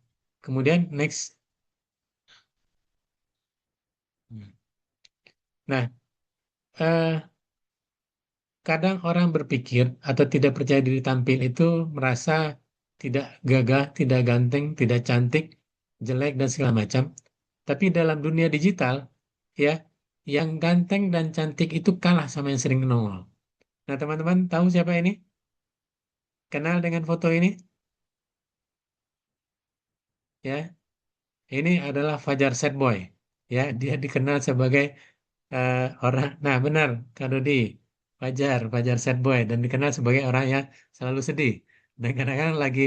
kemudian next. Nah, eh, kadang orang berpikir atau tidak percaya diri tampil itu merasa tidak gagah, tidak ganteng, tidak cantik, jelek dan segala macam. Tapi dalam dunia digital, ya, yang ganteng dan cantik itu kalah sama yang sering nongol. Nah, teman-teman tahu siapa ini? Kenal dengan foto ini? Ya, ini adalah Fajar Setboy. Ya, dia dikenal sebagai orang. Nah, benar, Kak Dodi. Fajar Setboy dan dikenal sebagai orang yang selalu sedih. Dan kadang-kadang lagi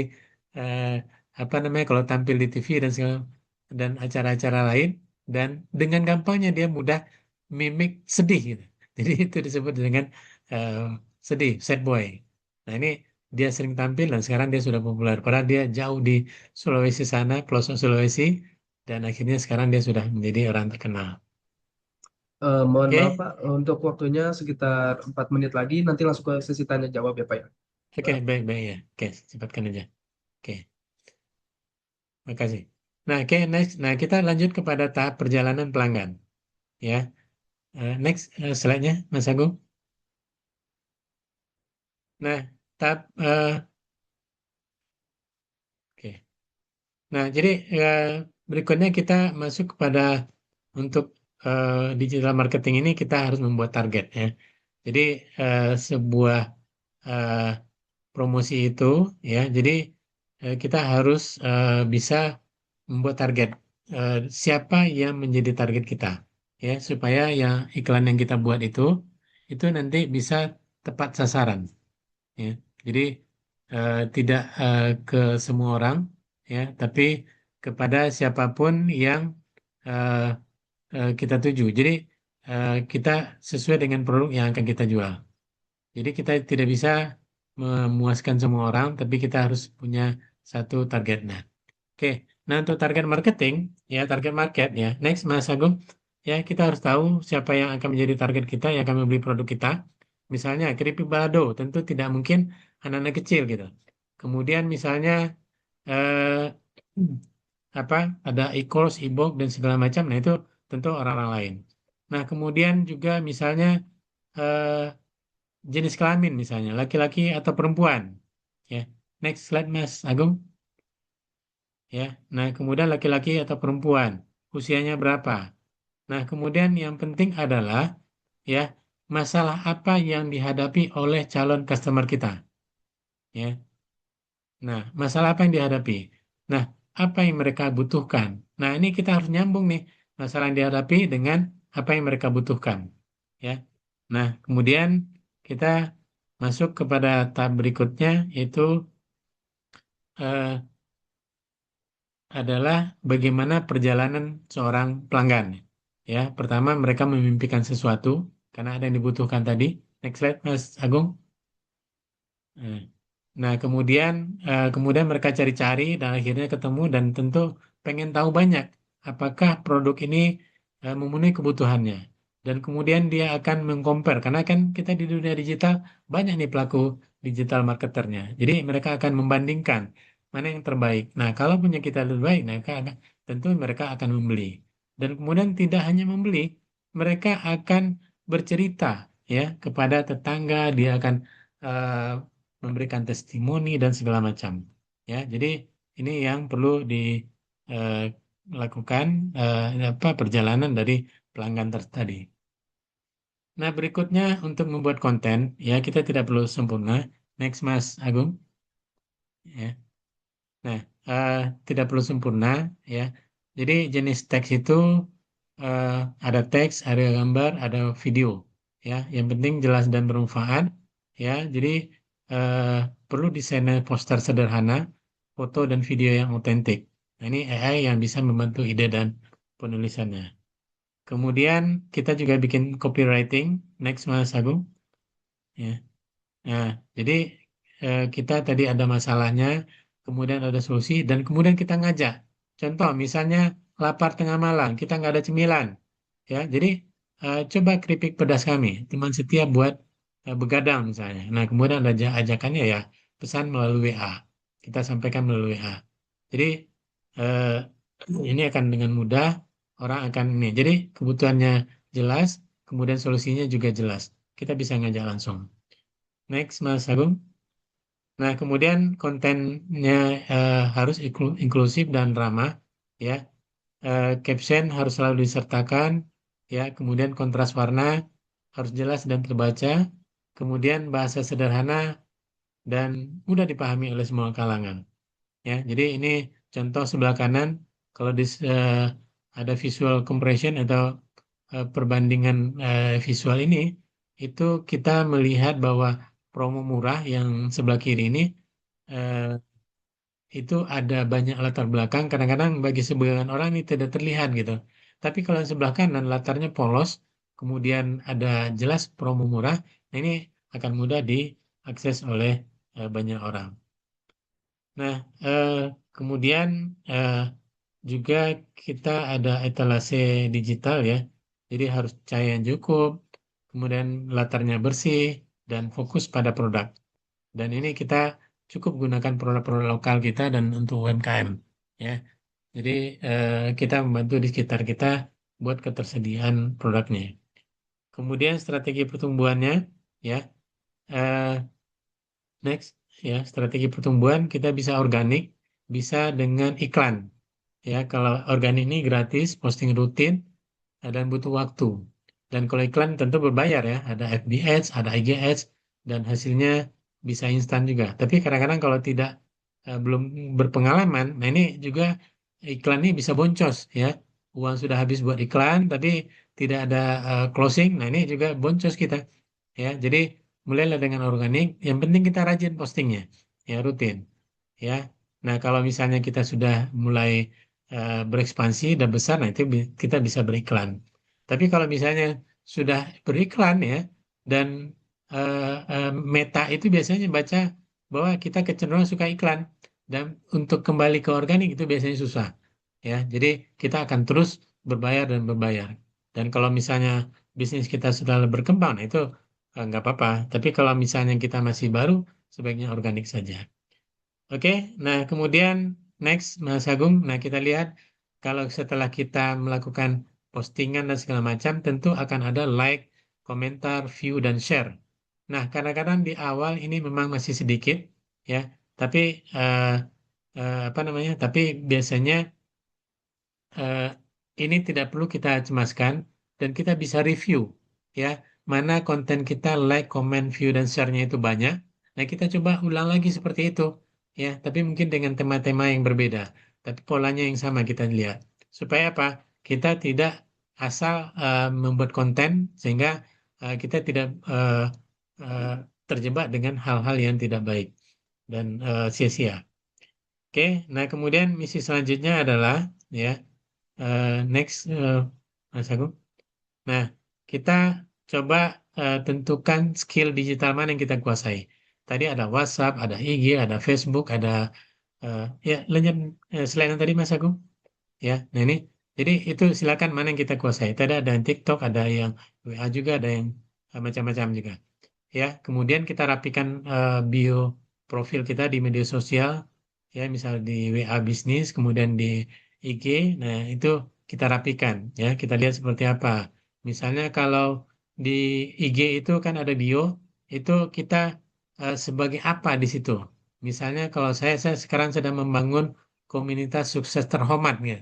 eh, apa namanya kalau tampil di TV dan acara-acara lain dan dengan gampangnya dia mudah mimik sedih gitu. Jadi itu disebut dengan eh, sedih, sad boy. Nah, ini dia sering tampil dan sekarang dia sudah populer. Padahal dia jauh di Sulawesi sana, pelosok Sulawesi, dan akhirnya sekarang dia sudah menjadi orang terkenal. Mohon maaf Oke, Pak, untuk waktunya sekitar 4 menit lagi, nanti langsung ke sesi tanya jawab ya Pak ya. oke, baik-baik ya. Oke, cepatkan aja. Oke, makasih. Nah, oke, next. Nah, kita lanjut kepada tahap perjalanan pelanggan. Ya, next slide-nya, Mas Agung. Nah, tahap, oke. Nah, jadi berikutnya kita masuk kepada untuk digital marketing ini kita harus membuat target ya. Jadi sebuah eh, promosi itu ya, jadi kita harus bisa membuat target siapa yang menjadi target kita ya supaya yang iklan yang kita buat itu nanti bisa tepat sasaran ya. Jadi tidak ke semua orang ya, tapi kepada siapapun yang eh, kita tuju. Jadi kita sesuai dengan produk yang akan kita jual. Jadi kita tidak bisa memuaskan semua orang, tapi kita harus punya satu target. Nah, oke. Nah, untuk target marketing, ya target market ya. Next, Mas Agung, ya kita harus tahu siapa yang akan menjadi target kita yang akan membeli produk kita. Misalnya keripik balado, tentu tidak mungkin anak-anak kecil gitu. Kemudian misalnya apa ada e-course, e-book dan segala macam. Nah, itu tentu orang-orang lain. Nah, kemudian juga misalnya eh, jenis kelamin misalnya laki-laki atau perempuan. Ya, next slide Mas Agung. Ya, nah kemudian laki-laki atau perempuan, usianya berapa? Nah, kemudian yang penting adalah ya masalah apa yang dihadapi oleh calon customer kita. Ya, nah masalah apa yang dihadapi? Nah, apa yang mereka butuhkan? Nah, ini kita harus nyambung nih masalah yang dihadapi dengan apa yang mereka butuhkan. Ya, nah kemudian kita masuk kepada tahap berikutnya yaitu eh, adalah bagaimana perjalanan seorang pelanggan. Ya, pertama mereka memimpikan sesuatu karena ada yang dibutuhkan tadi. Next slide, Mas Agung. Eh, Nah, kemudian mereka cari-cari dan akhirnya ketemu dan tentu pengen tahu banyak apakah produk ini memenuhi kebutuhannya. Dan kemudian dia akan mengcompare karena kan kita di dunia digital banyak nih pelaku digital marketernya. Jadi mereka akan membandingkan mana yang terbaik. Nah, kalau punya kita lebih baik, tentu mereka akan membeli. Dan kemudian tidak hanya membeli, mereka akan bercerita ya kepada tetangga, dia akan eh, memberikan testimoni dan segala macam. Ya, jadi ini yang perlu dilakukan apa perjalanan dari pelanggan tadi. Nah, berikutnya untuk membuat konten, ya kita tidak perlu sempurna. Next, Mas Agung. Ya. Nah, eh, tidak perlu sempurna, ya. Jadi jenis teks itu eh, ada teks, ada gambar, ada video, ya. Yang penting jelas dan bermanfaat, ya. Jadi eh, perlu desain poster sederhana, foto dan video yang otentik. Nah, ini AI yang bisa membantu ide dan penulisannya. Kemudian kita juga bikin copywriting. Next, Mas Agung. Ya. Nah, jadi kita tadi ada masalahnya, kemudian ada solusi, dan kemudian kita ngajak. Contoh, misalnya lapar tengah malam, kita nggak ada cemilan, ya. Jadi coba keripik pedas kami, teman setia buat begadang misalnya. Nah, kemudian ada ajakannya ya pesan melalui WA. Kita sampaikan melalui WA. Jadi eh, ini akan dengan mudah orang akan ini. Jadi kebutuhannya jelas, kemudian solusinya juga jelas. Kita bisa ngajak langsung. Next, Mas Agung. Nah, kemudian kontennya harus inklusif dan ramah, ya. Caption harus selalu disertakan, ya. Kemudian kontras warna harus jelas dan terbaca. Kemudian bahasa sederhana dan mudah dipahami oleh semua kalangan, ya. Jadi ini contoh sebelah kanan. Kalau ada visual compression atau perbandingan visual ini, itu kita melihat bahwa promo murah yang sebelah kiri ini eh, itu ada banyak latar belakang. Kadang-kadang bagi sebagian orang ini tidak terlihat gitu. Tapi kalau yang sebelah kanan latarnya polos, kemudian ada jelas promo murah, nah ini akan mudah diakses oleh banyak orang. Nah, kemudian eh, juga kita ada etalase digital ya. Jadi harus cahaya yang cukup, kemudian latarnya bersih dan fokus pada produk. Dan ini kita cukup gunakan produk-produk lokal kita dan untuk UMKM ya. Jadi kita membantu di sekitar kita buat ketersediaan produknya. Kemudian strategi pertumbuhannya ya. eh, Next ya, strategi pertumbuhan kita bisa organik, bisa dengan iklan. Ya, kalau organik ini gratis, posting rutin, dan butuh waktu. Dan kalau iklan tentu berbayar ya, ada FB Ads, ada IG Ads, dan hasilnya bisa instan juga. Tapi kadang-kadang kalau tidak belum berpengalaman, nah ini juga iklan ini bisa boncos ya. Uang sudah habis buat iklan, tapi tidak ada closing. Nah ini juga boncos kita ya. Jadi mulailah dengan organik. Yang penting kita rajin postingnya ya rutin ya. Nah kalau misalnya kita sudah mulai berekspansi dan besar, nah itu kita bisa beriklan. Tapi kalau misalnya sudah beriklan ya dan Meta itu biasanya baca bahwa kita kecenderungan suka iklan dan untuk kembali ke organik itu biasanya susah ya. Jadi kita akan terus berbayar dan berbayar. Dan kalau misalnya bisnis kita sudah berkembang, nah itu nggak apa-apa. Tapi kalau misalnya kita masih baru, sebaiknya organik saja. Oke, nah kemudian next Mas Agung, nah kita lihat kalau setelah kita melakukan postingan dan segala macam, tentu akan ada like, komentar, view, dan share. Nah, kadang-kadang di awal ini memang masih sedikit, ya, tapi eh, apa namanya? Tapi biasanya eh, ini tidak perlu kita cemaskan dan kita bisa review, ya, mana konten kita like, comment, view, dan share-nya itu banyak. Nah, kita coba ulang lagi seperti itu, ya, tapi mungkin dengan tema-tema yang berbeda, tapi polanya yang sama kita lihat. Supaya apa? Kita tidak asal membuat konten sehingga kita tidak eh, terjebak dengan hal-hal yang tidak baik dan sia-sia. Oke, nah kemudian misi selanjutnya adalah ya next Mas Agung. Nah, kita coba tentukan skill digital mana yang kita kuasai. Tadi ada WhatsApp, ada IG, ada Facebook, ada ya lanjut selain yang tadi Mas Agung. Ya, nah ini jadi itu silakan mana yang kita kuasai. Tadi ada yang TikTok, ada yang WA juga, ada yang macam-macam juga. Ya, kemudian kita rapikan bio profil kita di media sosial, ya misal di WA bisnis, kemudian di IG. Nah itu kita rapikan, ya kita lihat seperti apa. Misalnya kalau di IG itu kan ada bio, itu kita sebagai apa di situ. Misalnya kalau saya sekarang sedang membangun komunitas sukses terhormat, ya.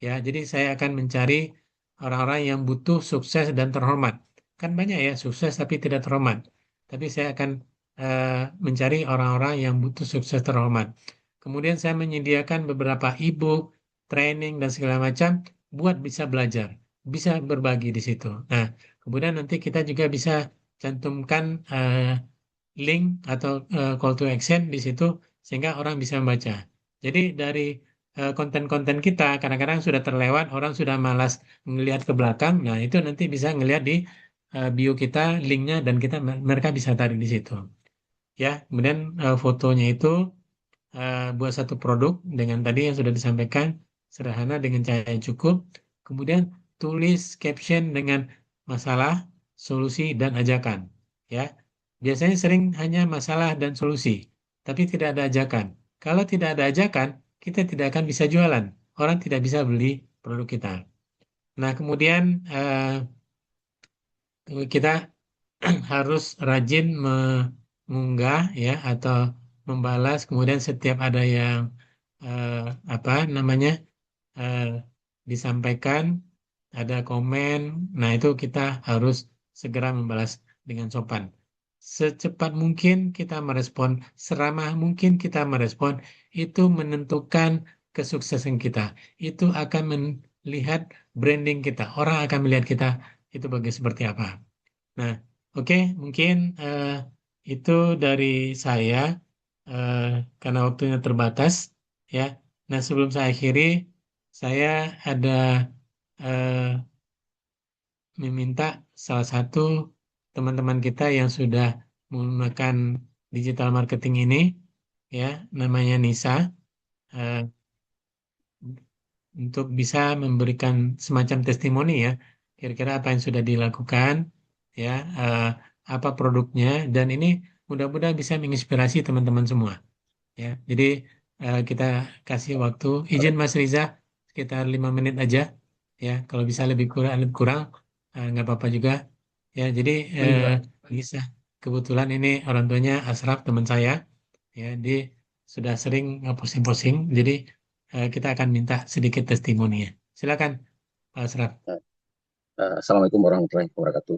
Ya, jadi saya akan mencari orang-orang yang butuh sukses dan terhormat. Kan banyak ya sukses tapi tidak terhormat. Tapi saya akan eh, mencari orang-orang yang butuh sukses terhormat. Kemudian saya menyediakan beberapa e-book, training dan segala macam buat bisa belajar, bisa berbagi di situ. Nah, kemudian nanti kita juga bisa cantumkan link atau call to action di situ sehingga orang bisa membaca. Jadi dari konten-konten kita kadang-kadang sudah terlewat, orang sudah malas melihat ke belakang. Nah, itu nanti bisa ngelihat di bio kita, linknya dan mereka bisa tarik di situ. Ya, kemudian fotonya itu buat satu produk dengan tadi yang sudah disampaikan sederhana dengan cahaya yang cukup. Kemudian tulis caption dengan masalah, solusi dan ajakan. Ya, biasanya sering hanya masalah dan solusi, tapi tidak ada ajakan. Kalau tidak ada ajakan, kita tidak akan bisa jualan. Orang tidak bisa beli produk kita. Nah, kemudian kita harus rajin mengunggah ya atau membalas kemudian setiap ada yang eh, apa namanya eh, disampaikan ada komen, nah itu kita harus segera membalas dengan sopan. Secepat mungkin kita merespon, seramah mungkin kita merespon, itu menentukan kesuksesan kita. Itu akan melihat branding kita. Orang akan melihat kita itu seperti apa. Nah, oke, mungkin itu dari saya eh, karena waktunya terbatas, ya. Nah, sebelum saya akhiri, saya ada eh, meminta salah satu teman-teman kita yang sudah menggunakan digital marketing ini, ya, namanya Nisa, eh, untuk bisa memberikan semacam testimoni ya, kira-kira apa yang sudah dilakukan, ya, eh, apa produknya, dan ini mudah-mudahan bisa menginspirasi teman-teman semua, ya. Jadi kita kasih waktu, izin Mas Riza sekitar 5 menit aja, ya. Kalau bisa lebih kurang nggak apa-apa juga, ya. Jadi Baik, Pak. bisa kebetulan ini orang tuanya Asraf teman saya, ya. Dia sudah sering posting-posting, jadi kita akan minta sedikit testimoninya. Silakan, Pak Asraf. Assalamualaikum warahmatullahi wabarakatuh.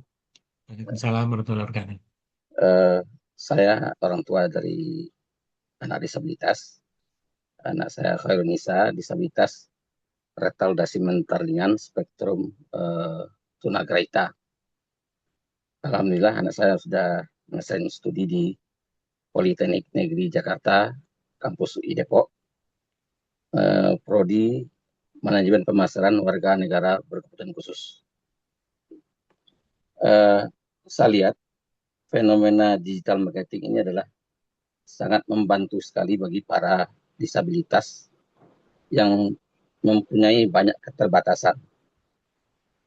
Waalaikumsalam warahmatullahi wabarakatuh. Eh, saya orang tua dari anak disabilitas. Anak saya Khairul Nisa, disabilitas retardasi mental ringan spektrum tunagrahita. Alhamdulillah anak saya sudah menyelesaikan studi di Politeknik Negeri Jakarta, kampus UI Depok, prodi manajemen pemasaran warga negara berkebutuhan khusus. Saya lihat fenomena digital marketing ini adalah sangat membantu sekali bagi para disabilitas yang mempunyai banyak keterbatasan,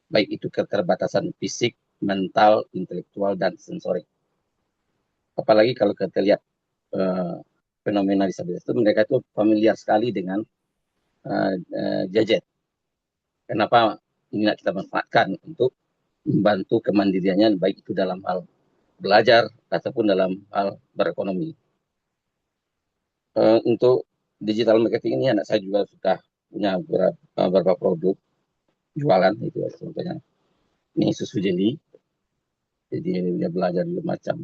baik itu keterbatasan fisik, mental, intelektual, dan sensorik. Apalagi kalau kita lihat fenomena disabilitas itu, mereka itu familiar sekali dengan gadget. Kenapa ini kita manfaatkan untuk membantu kemandiriannya, baik itu dalam hal belajar ataupun dalam hal berekonomi. Untuk digital marketing ini anak saya juga sudah punya beberapa produk jualan itu ya, contohnya ini susu jeli, jadi dia belajar juga macam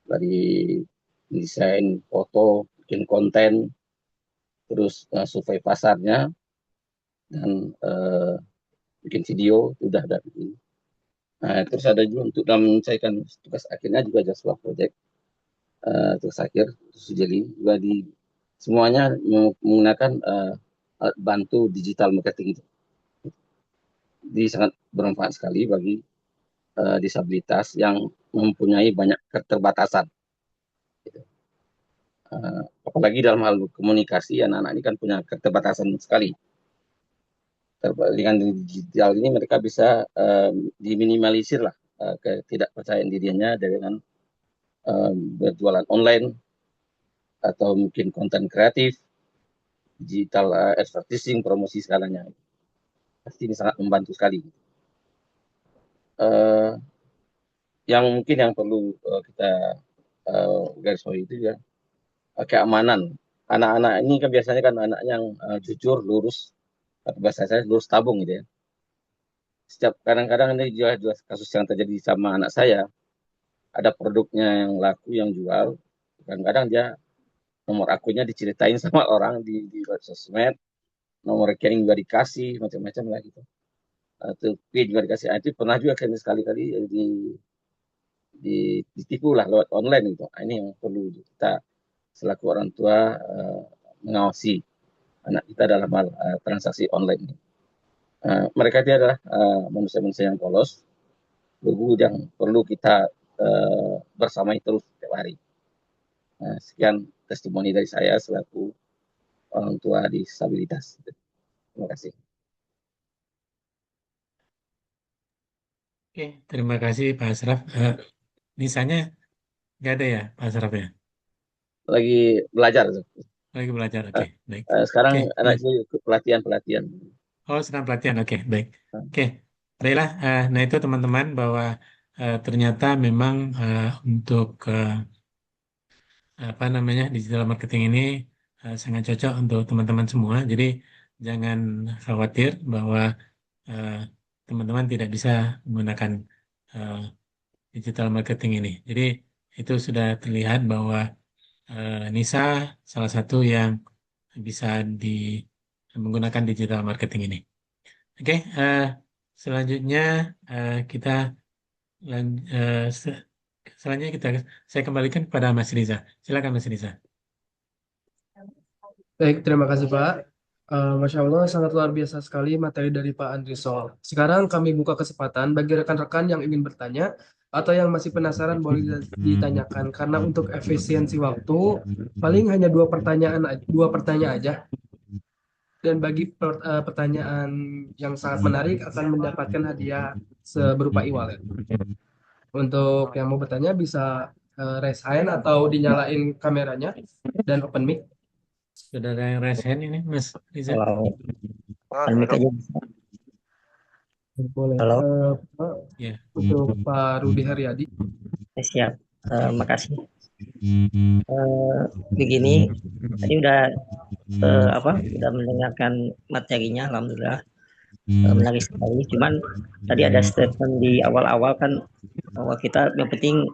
dari desain foto, bikin konten, terus survei pasarnya dan bikin video itu udah bikin. Nah, terus ada juga untuk dalam menyelesaikan tugas akhirnya juga ada sebuah proyek tugas akhir susu jeli juga di semuanya menggunakan alat bantu digital marketing itu. Jadi sangat bermanfaat sekali bagi disabilitas yang mempunyai banyak keterbatasan. Apalagi dalam hal komunikasi, anak-anak ini kan punya keterbatasan sekali. Dengan digital ini mereka bisa diminimalisir lah ketidakpercayaan dirinya dengan berjualan online atau mungkin konten kreatif, digital advertising, promosi segalanya. Pasti ini sangat membantu sekali. Yang mungkin yang perlu kita garis bawahi itu ya keamanan. Anak-anak ini kan biasanya kan anak yang jujur, lurus, atau bahasa saya lurus tabung gitu ya. Setiap kadang-kadang ini juga kasus yang terjadi sama anak saya, ada produknya yang laku yang jual, kadang-kadang dia nomor akunnya diceritain sama orang di sosmed, nomor rekening juga dikasih macam-macam lah gitu. Atau PIN juga dikasih. Itu pernah juga kan sekali-kali ditipu lah lewat online gitu. Ini yang perlu kita selaku orang tua mengawasi anak kita dalam hal transaksi online ini. Mereka itu adalah manusia-manusia yang polos, lugu yang perlu kita bersamai terus setiap hari. Sekian testimoni dari saya selaku orang tua disabilitas. Terima kasih. Oke, terima kasih Pak Asraf. Nisanya nggak ada ya Pak Asraf ya? Lagi belajar. Lagi belajar, oke, baik. Sekarang Oke, anak saya ikut pelatihan. oh sedang pelatihan, oke, baik. Oke, baiklah. Nah itu teman-teman bahwa ternyata memang untuk apa namanya digital marketing ini sangat cocok untuk teman-teman semua. Jadi jangan khawatir bahwa eh, teman-teman tidak bisa menggunakan eh, digital marketing ini. Jadi itu sudah terlihat bahwa Nisa salah satu yang bisa menggunakan digital marketing ini. Oke, selanjutnya kita selanjutnya saya kembalikan kepada Mas Riza. Silakan Mas Riza. Baik, terima kasih Pak. Masya Allah, sangat luar biasa sekali materi dari Pak Andrisol. Sekarang kami buka kesempatan bagi rekan-rekan yang ingin bertanya atau yang masih penasaran boleh ditanyakan. Karena untuk efisiensi waktu, paling hanya dua pertanyaan aja. Dan bagi pertanyaan yang sangat menarik akan mendapatkan hadiah berupa e-wallet. Untuk yang mau bertanya bisa raise hand atau dinyalain kameranya dan open mic. Sudah ada yang raise hand ini Mas Riza? Kalau mic aja. Boleh. Halo. Pak, Ya. untuk Pak Rudi Haryadi. Siap. Makasih. Begini, tadi udah udah mendengarkan materinya, alhamdulillah menarik sekali. Cuman tadi ada statement di awal-awal kan bahwa kita yang penting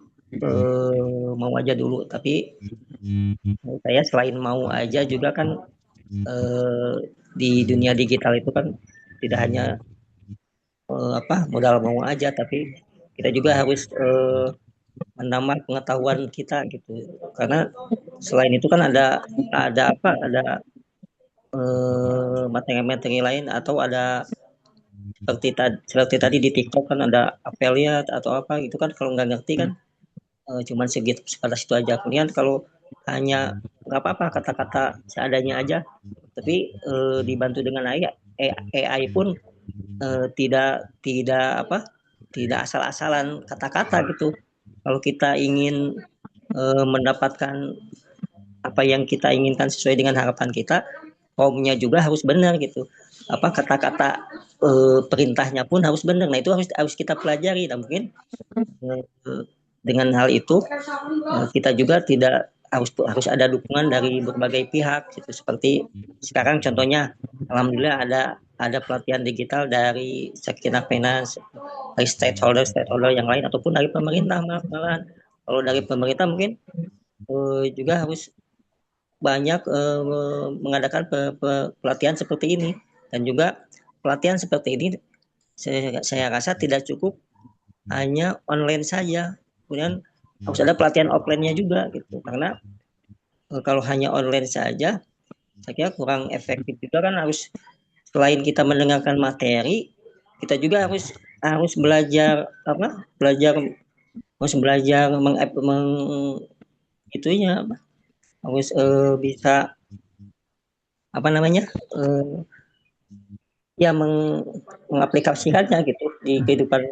mau aja dulu. Tapi menurut saya selain mau aja juga kan di dunia digital itu kan tidak hanya modal mau aja, tapi kita juga harus menambah pengetahuan kita gitu. Karena selain itu kan ada materi-materi lain atau ada seperti tadi di TikTok kan ada affiliate atau apa gitu kan, kalau nggak ngerti kan cuman segitu sebatas itu aja. Kemudian kalau hanya nggak apa-apa kata-kata seadanya aja, tapi dibantu dengan AI pun tidak asal-asalan kata-kata gitu. Kalau kita ingin mendapatkan apa yang kita inginkan sesuai dengan harapan kita, formnya juga harus benar gitu. Kata-kata perintahnya pun harus benar. Nah itu harus kita pelajari. Dan mungkin dengan hal itu kita juga tidak harus ada dukungan dari berbagai pihak gitu. Seperti sekarang contohnya, alhamdulillah ada pelatihan digital dari Sakinah Finance, dari stakeholder yang lain ataupun dari pemerintah malahan. Kalau dari pemerintah mungkin juga harus banyak mengadakan pelatihan seperti ini, dan juga pelatihan seperti ini saya rasa tidak cukup hanya online saja, kemudian harus ada pelatihan offline-nya juga gitu, karena kalau hanya online saja, saya kira kurang efektif juga kan. Harus selain kita mendengarkan materi, kita juga harus belajar harus belajar itunya harus bisa apa namanya ya mengaplikasikannya gitu di kehidupan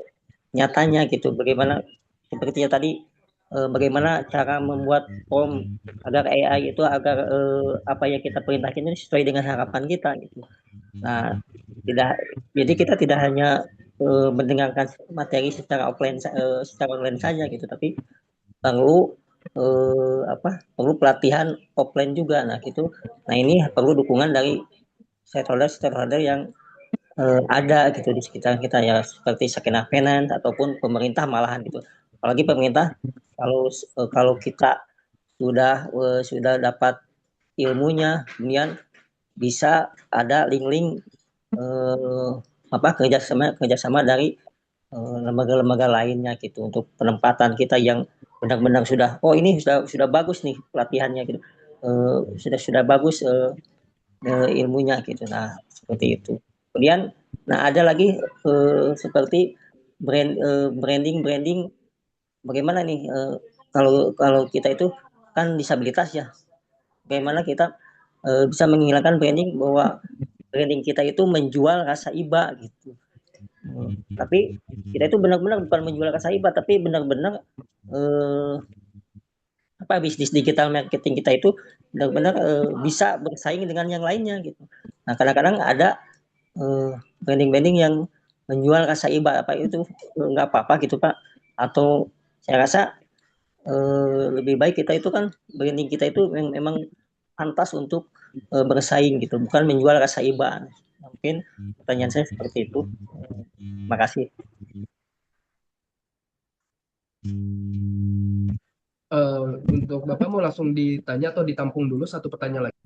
nyatanya gitu. Bagaimana sepertinya tadi bagaimana cara membuat form agar AI itu agar apa yang kita perintahkan ini sesuai dengan harapan kita gitu. Nah, tidak jadi kita tidak hanya mendengarkan materi secara secara online saja gitu, tapi perlu perlu pelatihan offline juga. Nah, gitu. Nah, ini perlu dukungan dari stakeholder yang ada gitu di sekitar kita ya, seperti Sakinah Finance ataupun pemerintah malahan gitu. Apalagi pemerintah kalau kita sudah dapat ilmunya, kemudian bisa ada link-link kerjasama dari lembaga-lembaga lainnya gitu untuk penempatan kita yang benar-benar ini sudah bagus nih pelatihannya gitu, sudah bagus ilmunya gitu. Nah, seperti itu. Kemudian, nah ada lagi seperti branding. Bagaimana nih kalau kalau kita itu kan disabilitas ya. Bagaimana kita bisa menghilangkan branding bahwa branding kita itu menjual rasa iba gitu. Tapi kita itu benar-benar bukan menjual rasa iba, tapi benar-benar bisnis digital marketing kita itu benar-benar bisa bersaing dengan yang lainnya gitu. Nah, kadang-kadang ada branding-branding yang menjual rasa iba apa itu nggak apa-apa gitu Pak. Atau saya rasa lebih baik kita itu kan branding kita itu memang pantas untuk bersaing gitu, bukan menjual rasa iba. Mungkin pertanyaan saya seperti itu. Terima kasih. Untuk Bapak mau langsung ditanya atau ditampung dulu satu pertanyaan lagi?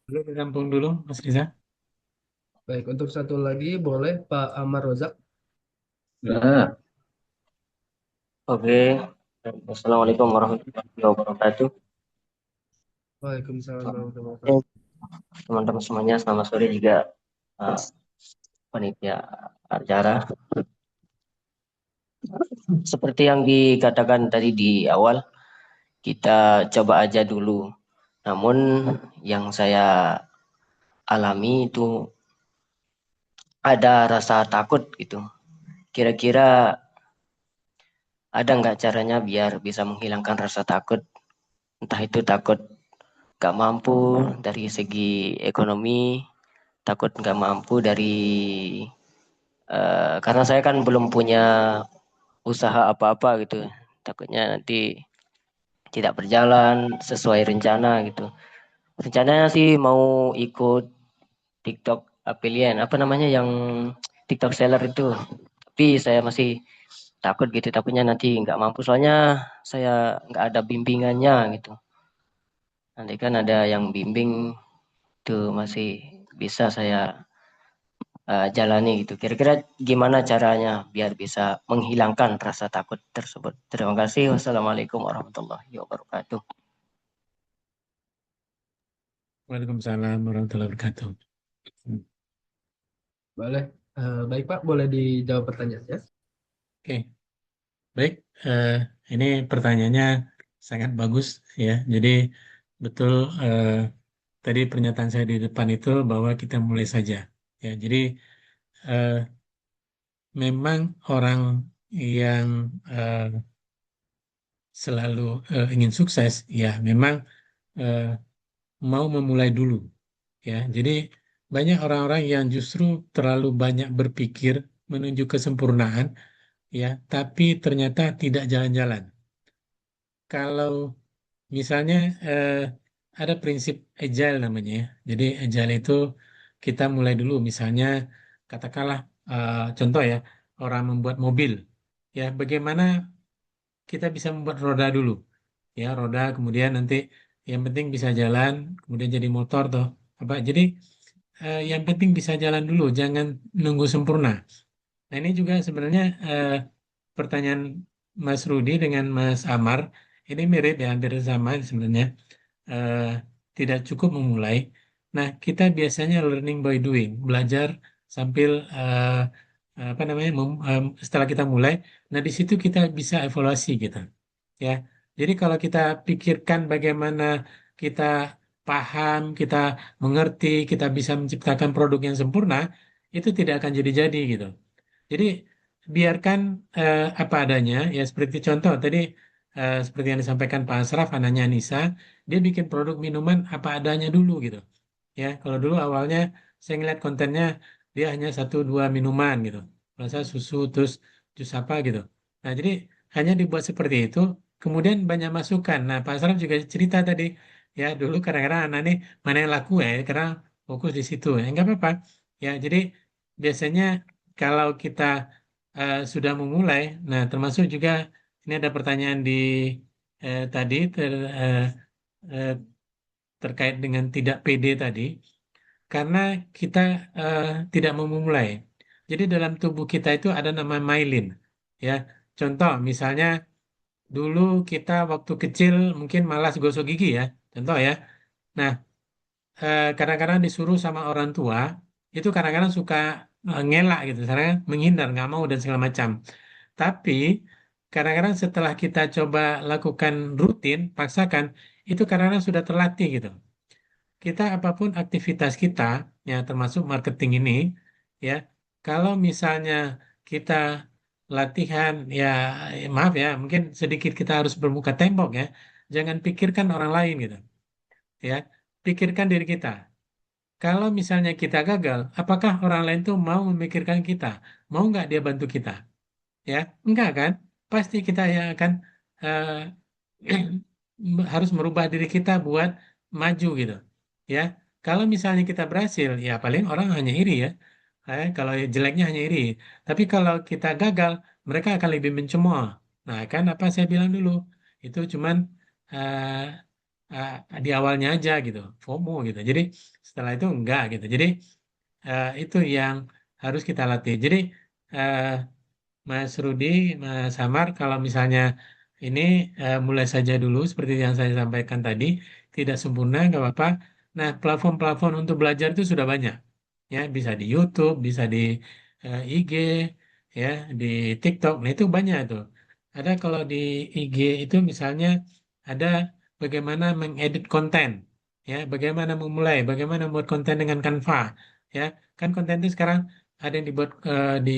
Boleh ditampung dulu, Mas Riza? Baik, untuk satu lagi boleh Pak Amar Rozak. Nah, oke. Assalamualaikum warahmatullahi wabarakatuh. Waalaikumsalam warahmatullahi wabarakatuh. Teman-teman semuanya, selamat sore juga panitia acara. Seperti yang dikatakan tadi di awal, kita coba aja dulu. Namun yang saya alami itu ada rasa takut gitu. Kira-kira ada nggak caranya biar bisa menghilangkan rasa takut? Entah itu takut nggak mampu dari segi ekonomi, takut nggak mampu dari karena saya kan belum punya usaha apa-apa gitu, takutnya nanti tidak berjalan sesuai rencana gitu. Rencananya sih mau ikut TikTok affiliate, apa namanya yang TikTok seller itu, tapi saya masih takut gitu, takutnya nanti nggak mampu soalnya saya nggak ada bimbingannya gitu. Nanti kan ada yang bimbing itu masih bisa saya jalani gitu. Kira-kira gimana caranya biar bisa menghilangkan rasa takut tersebut? Terima kasih. Wassalamualaikum warahmatullahi wabarakatuh. Waalaikumsalam warahmatullahi wabarakatuh. Boleh. Baik Pak, boleh dijawab pertanyaannya? Oke, baik. Ini pertanyaannya sangat bagus ya. Jadi betul tadi pernyataan saya di depan itu bahwa kita mulai saja. Ya, jadi eh, memang orang yang selalu ingin sukses, ya memang eh, mau memulai dulu. Ya, jadi banyak orang-orang yang justru terlalu banyak berpikir menuju kesempurnaan, ya, tapi ternyata tidak jalan-jalan. Kalau misalnya ada prinsip agile namanya, ya. Jadi agile itu kita mulai dulu, misalnya katakanlah contoh ya, orang membuat mobil, ya, bagaimana kita bisa membuat roda dulu, ya, roda kemudian nanti yang penting bisa jalan, kemudian jadi motor toh apa. Jadi yang penting bisa jalan dulu, jangan nunggu sempurna. Nah, ini juga sebenarnya pertanyaan Mas Rudi dengan Mas Amar ini mirip ya, hampir sama sebenarnya. eh, tidak cukup memulai. Nah, kita biasanya learning by doing, belajar sambil apa namanya, setelah kita mulai. Nah, di situ kita bisa evaluasi gitu, ya. Jadi kalau kita pikirkan bagaimana kita paham, kita mengerti, kita bisa menciptakan produk yang sempurna, itu tidak akan jadi-jadi gitu. Jadi biarkan apa adanya, ya seperti contoh tadi, seperti yang disampaikan Pak Asraf, anaknya Nisa, dia bikin produk minuman apa adanya dulu gitu. Ya, kalau dulu awalnya saya ngeliat kontennya dia hanya satu dua minuman gitu, rasa susu terus jus apa gitu. Nah, jadi hanya dibuat seperti itu, kemudian banyak masukan. Nah, Pak Asraf juga cerita tadi, ya dulu kadang-kadang anak ini mana yang laku ya, karena fokus di situ. Ya, nggak apa-apa. Ya, jadi biasanya kalau kita sudah memulai, nah termasuk juga ini ada pertanyaan di tadi eh, terkait dengan tidak pede tadi, karena kita eh, tidak mau memulai. Jadi dalam tubuh kita itu ada nama myelin, ya. Contoh misalnya dulu kita waktu kecil mungkin malas gosok gigi ya, contoh ya. Nah, kadang-kadang disuruh sama orang tua itu kadang-kadang suka ngelak gitu, karena menghindar, nggak mau dan segala macam. Tapi kadang-kadang setelah kita coba lakukan rutin, paksakan, itu kadang-kadang sudah terlatih gitu. Kita apapun aktivitas kita, ya termasuk marketing ini, ya kalau misalnya kita latihan, ya maaf ya, mungkin sedikit kita harus bermuka tembok ya, jangan pikirkan orang lain gitu, ya pikirkan diri kita. Kalau misalnya kita gagal, apakah orang lain tuh mau memikirkan kita, mau nggak dia bantu kita, ya enggak kan? Pasti kita yang akan eh, harus merubah diri kita buat maju gitu, ya. Kalau misalnya kita berhasil, ya paling orang hanya iri ya. Kalau jeleknya hanya iri. Tapi kalau kita gagal, mereka akan lebih mencemooh. Nah, kan apa saya bilang dulu, itu cuman di awalnya aja gitu, FOMO gitu. Jadi setelah itu enggak gitu. Jadi itu yang harus kita latih. Jadi eh, Mas Rudi, Mas Samar, kalau misalnya ini mulai saja dulu seperti yang saya sampaikan tadi, tidak sempurna, nggak apa-apa. Nah, platform-platform untuk belajar itu sudah banyak. Ya, bisa di YouTube, bisa di IG, ya, di TikTok. Nah, itu banyak tuh. Ada kalau di IG itu misalnya ada bagaimana mengedit konten, ya, bagaimana memulai, bagaimana membuat konten dengan Canva, ya. Kan konten itu sekarang ada yang dibuat di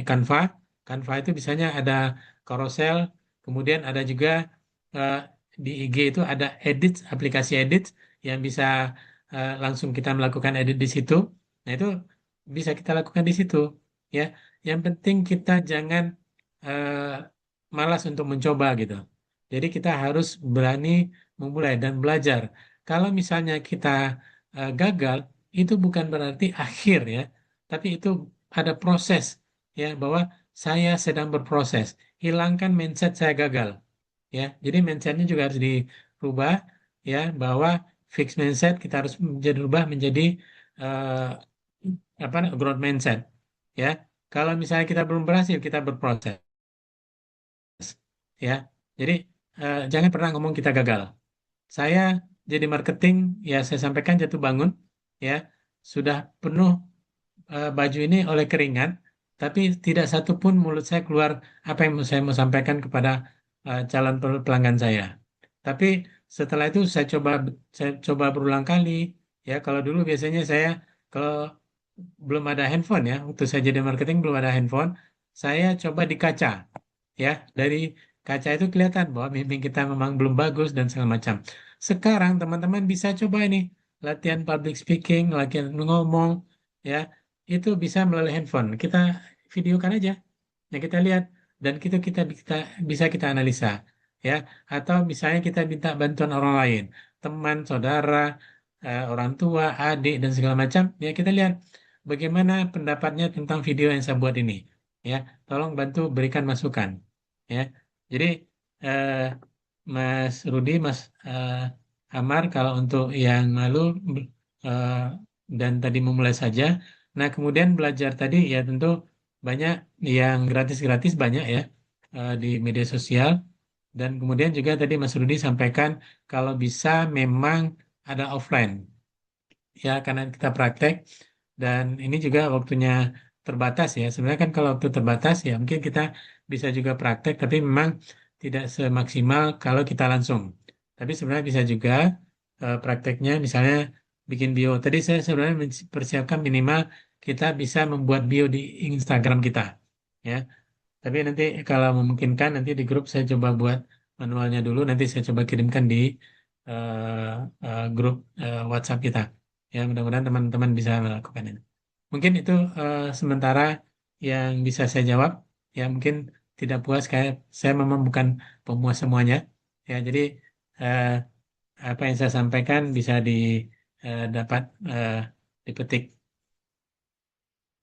Canva. Canva itu biasanya ada carousel, kemudian ada juga eh, di IG itu ada edit, aplikasi edit yang bisa langsung kita melakukan edit di situ. Nah, itu bisa kita lakukan di situ, ya. Yang penting kita jangan eh, malas untuk mencoba gitu. Jadi kita harus berani memulai dan belajar. Kalau misalnya kita gagal, itu bukan berarti akhir ya, tapi itu ada proses, ya, bahwa saya sedang berproses. Hilangkan mindset saya gagal, ya. Jadi mindsetnya juga harus dirubah, ya, bahwa fixed mindset kita harus menjadi rubah menjadi growth mindset, ya. Kalau misalnya kita belum berhasil, kita berproses, ya. Jadi jangan pernah ngomong kita gagal. Saya jadi marketing, ya saya sampaikan jatuh bangun, ya, sudah penuh baju ini oleh keringat, tapi tidak satu pun mulut saya keluar apa yang saya mau sampaikan kepada calon pelanggan saya. Tapi setelah itu saya coba berulang kali, ya. Kalau dulu biasanya saya kalau belum ada handphone, ya, waktu saya jadi marketing belum ada handphone, saya coba di kaca, ya, dari kaca itu kelihatan bahwa mimpi kita memang belum bagus dan segala macam. Sekarang teman-teman bisa coba ini latihan public speaking, latihan ngomong, ya, itu bisa melalui handphone. Kita videokan aja, ya, kita lihat dan kita bisa kita analisa, ya. Atau misalnya kita minta bantuan orang lain, teman, saudara, orang tua, adik dan segala macam, ya kita lihat bagaimana pendapatnya tentang video yang saya buat ini, ya. Tolong bantu berikan masukan, ya. Jadi eh, Mas Rudi, Mas Amar, kalau untuk yang malu eh, dan tadi memulai saja. Nah, kemudian belajar tadi ya tentu banyak yang gratis-gratis banyak ya di media sosial. Dan kemudian juga tadi Mas Rudi sampaikan kalau bisa memang ada offline, ya karena kita praktek dan ini juga waktunya terbatas ya. Sebenarnya kan kalau waktu terbatas ya mungkin kita bisa juga praktek, tapi memang tidak semaksimal kalau kita langsung. Tapi sebenarnya bisa juga prakteknya misalnya bikin bio. Tadi saya sebenarnya persiapkan minimal kita bisa membuat bio di Instagram kita, ya. Tapi nanti kalau memungkinkan nanti di grup saya coba buat manualnya dulu. Nanti saya coba kirimkan di grup WhatsApp kita. Ya, mudah-mudahan teman-teman bisa melakukan itu. Mungkin itu sementara yang bisa saya jawab. Ya, mungkin tidak puas kayak saya memang bukan pemuas semuanya. Ya, jadi eh, apa yang saya sampaikan bisa dapat dipetik.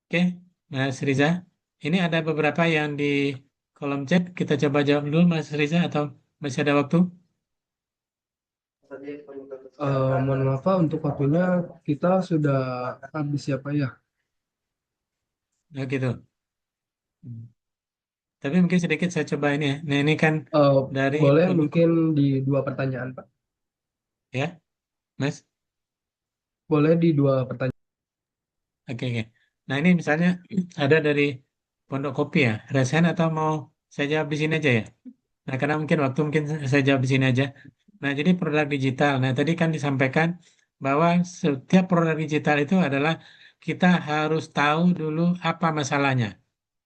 Oke, Mas Riza. Ini ada beberapa yang di kolom chat. Kita coba jawab dulu, Mas Riza, atau masih ada waktu? Mohon maaf Pak, untuk waktunya kita sudah habis ya Pak ya. Ya, gitu. Hmm. Tapi mungkin sedikit saya coba ini ya. Nah, ini kan Eh, dari Boleh produk, mungkin di 2 pertanyaan Pak. ya, Mas. Boleh di 2 pertanyaan. Oke, oke. Nah, ini misalnya ada dari Pondok Kopi ya. Resen atau mau saya jawab di sini aja ya? Nah, karena mungkin waktu mungkin saya jawab di sini aja. Nah, jadi produk digital. Nah, tadi kan disampaikan bahwa setiap produk digital itu adalah kita harus tahu dulu apa masalahnya,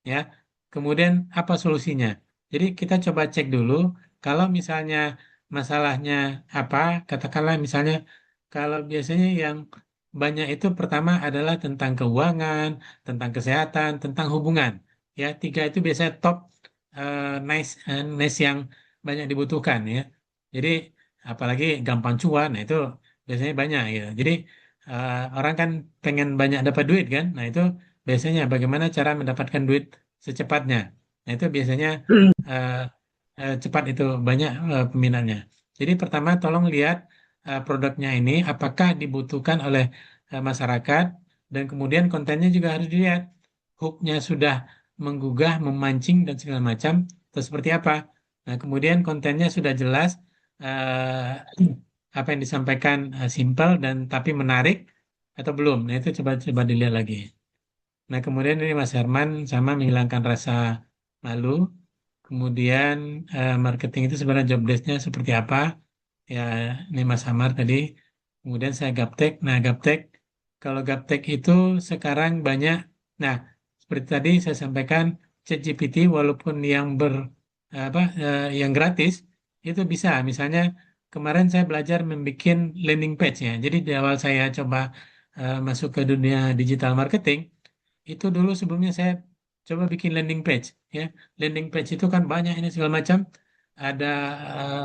ya. Kemudian apa solusinya. Jadi kita coba cek dulu kalau misalnya masalahnya apa, katakanlah misalnya kalau biasanya yang banyak itu pertama adalah tentang keuangan, tentang kesehatan, tentang hubungan. Ya, tiga itu biasanya top nice yang banyak dibutuhkan ya. Jadi apalagi gampang cuan, nah itu biasanya banyak gitu. Jadi orang kan pengen banyak dapat duit kan. Nah itu biasanya bagaimana cara mendapatkan duit secepatnya. Nah itu biasanya eh, cepat itu banyak peminatnya. Jadi pertama tolong lihat produknya ini apakah dibutuhkan oleh masyarakat dan kemudian kontennya juga harus dilihat. Hooknya sudah menggugah, memancing dan segala macam atau seperti apa. Nah kemudian kontennya sudah jelas, apa yang disampaikan simpel dan tapi menarik atau belum. Nah itu coba dilihat lagi. Nah, kemudian ini Mas Herman sama menghilangkan rasa malu. Kemudian marketing itu sebenarnya job desk-nya seperti apa? Ya, ini Mas Amar tadi. Kemudian saya gaptek. Nah, gaptek, kalau gaptek itu sekarang banyak. Nah, seperti tadi saya sampaikan, ChatGPT walaupun yang gratis itu bisa. Misalnya kemarin saya belajar membuat landing page ya. Jadi di awal saya coba masuk ke dunia digital marketing itu dulu sebelumnya saya coba bikin landing page ya. Landing page itu kan banyak ini segala macam, ada eh,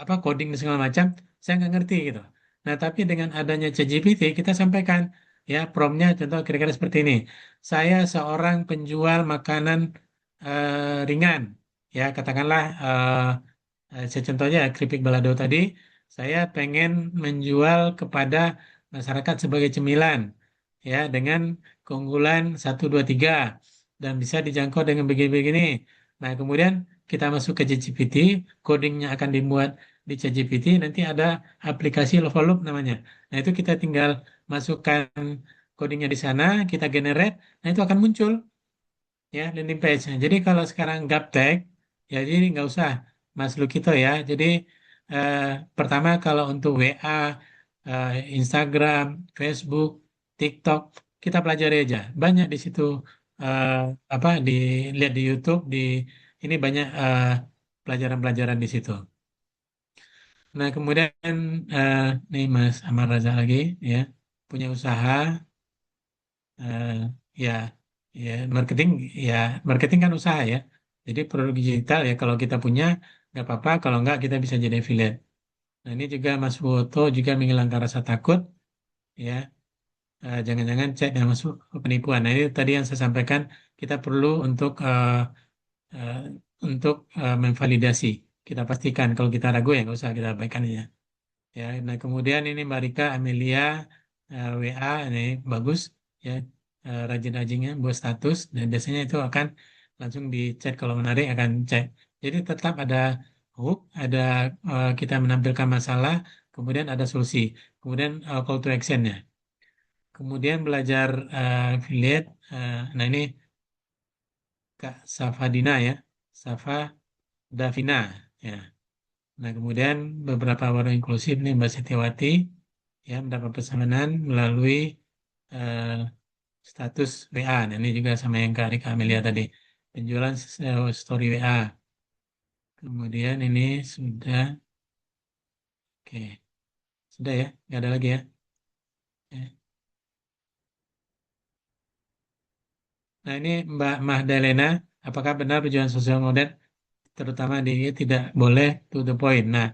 apa coding dan segala macam, saya nggak ngerti gitu. Nah, tapi dengan adanya ChatGPT kita sampaikan ya promptnya contoh kira-kira seperti ini. Saya seorang penjual makanan ringan ya katakanlah saya contohnya keripik balado tadi, saya pengen menjual kepada masyarakat sebagai cemilan ya dengan keunggulan 1, 2, 3 dan bisa dijangkau dengan begini-begini. Nah, kemudian kita masuk ke ChatGPT, codingnya akan dibuat di ChatGPT, nanti ada aplikasi Lovoloop namanya. Nah, itu kita tinggal masukkan codingnya di sana, kita generate, nah itu akan muncul ya landing page. Nah, jadi kalau sekarang gaptek, ya jadi nggak usah Mas Lukito ya. Jadi eh, pertama kalau untuk WA, eh, Instagram, Facebook, TikTok, kita pelajari aja. Banyak di situ eh, apa dilihat di YouTube, di ini banyak pelajaran-pelajaran di situ. Nah kemudian eh, nih Mas Amar Raza lagi ya punya usaha. Eh, ya, ya ya marketing kan usaha ya. Jadi produk digital ya kalau kita punya nggak apa-apa, kalau nggak kita bisa jadi affiliate. Nah ini juga Mas Woto juga menghilangkan rasa takut ya. Jangan-jangan chat yang masuk penipuan. Nah ini tadi yang saya sampaikan kita perlu eh, memvalidasi. Kita pastikan kalau kita ragu ya nggak usah kita abaikan ya. Ya, nah kemudian ini Mbak Rika Amelia WA ini bagus ya rajin-rajinnya buat status dan biasanya itu akan langsung di chat kalau menarik akan chat. Jadi tetap ada hook, ada kita menampilkan masalah, kemudian ada solusi, kemudian call to action-nya. Kemudian belajar affiliate. Nah ini Kak Safadina ya, Safa Davina ya. Nah kemudian beberapa warung inklusif nih Mbak Setiawati ya mendapat pesanan melalui eh, status WA. Nah, ini juga sama yang Kak Rika Amelia tadi, penjualan story WA. Kemudian ini sudah, oke, sudah ya, nggak ada lagi ya. Ya. Nah ini Mbak Mahdalena, apakah benar penjualan sosial modern terutama di tidak boleh to the point? Nah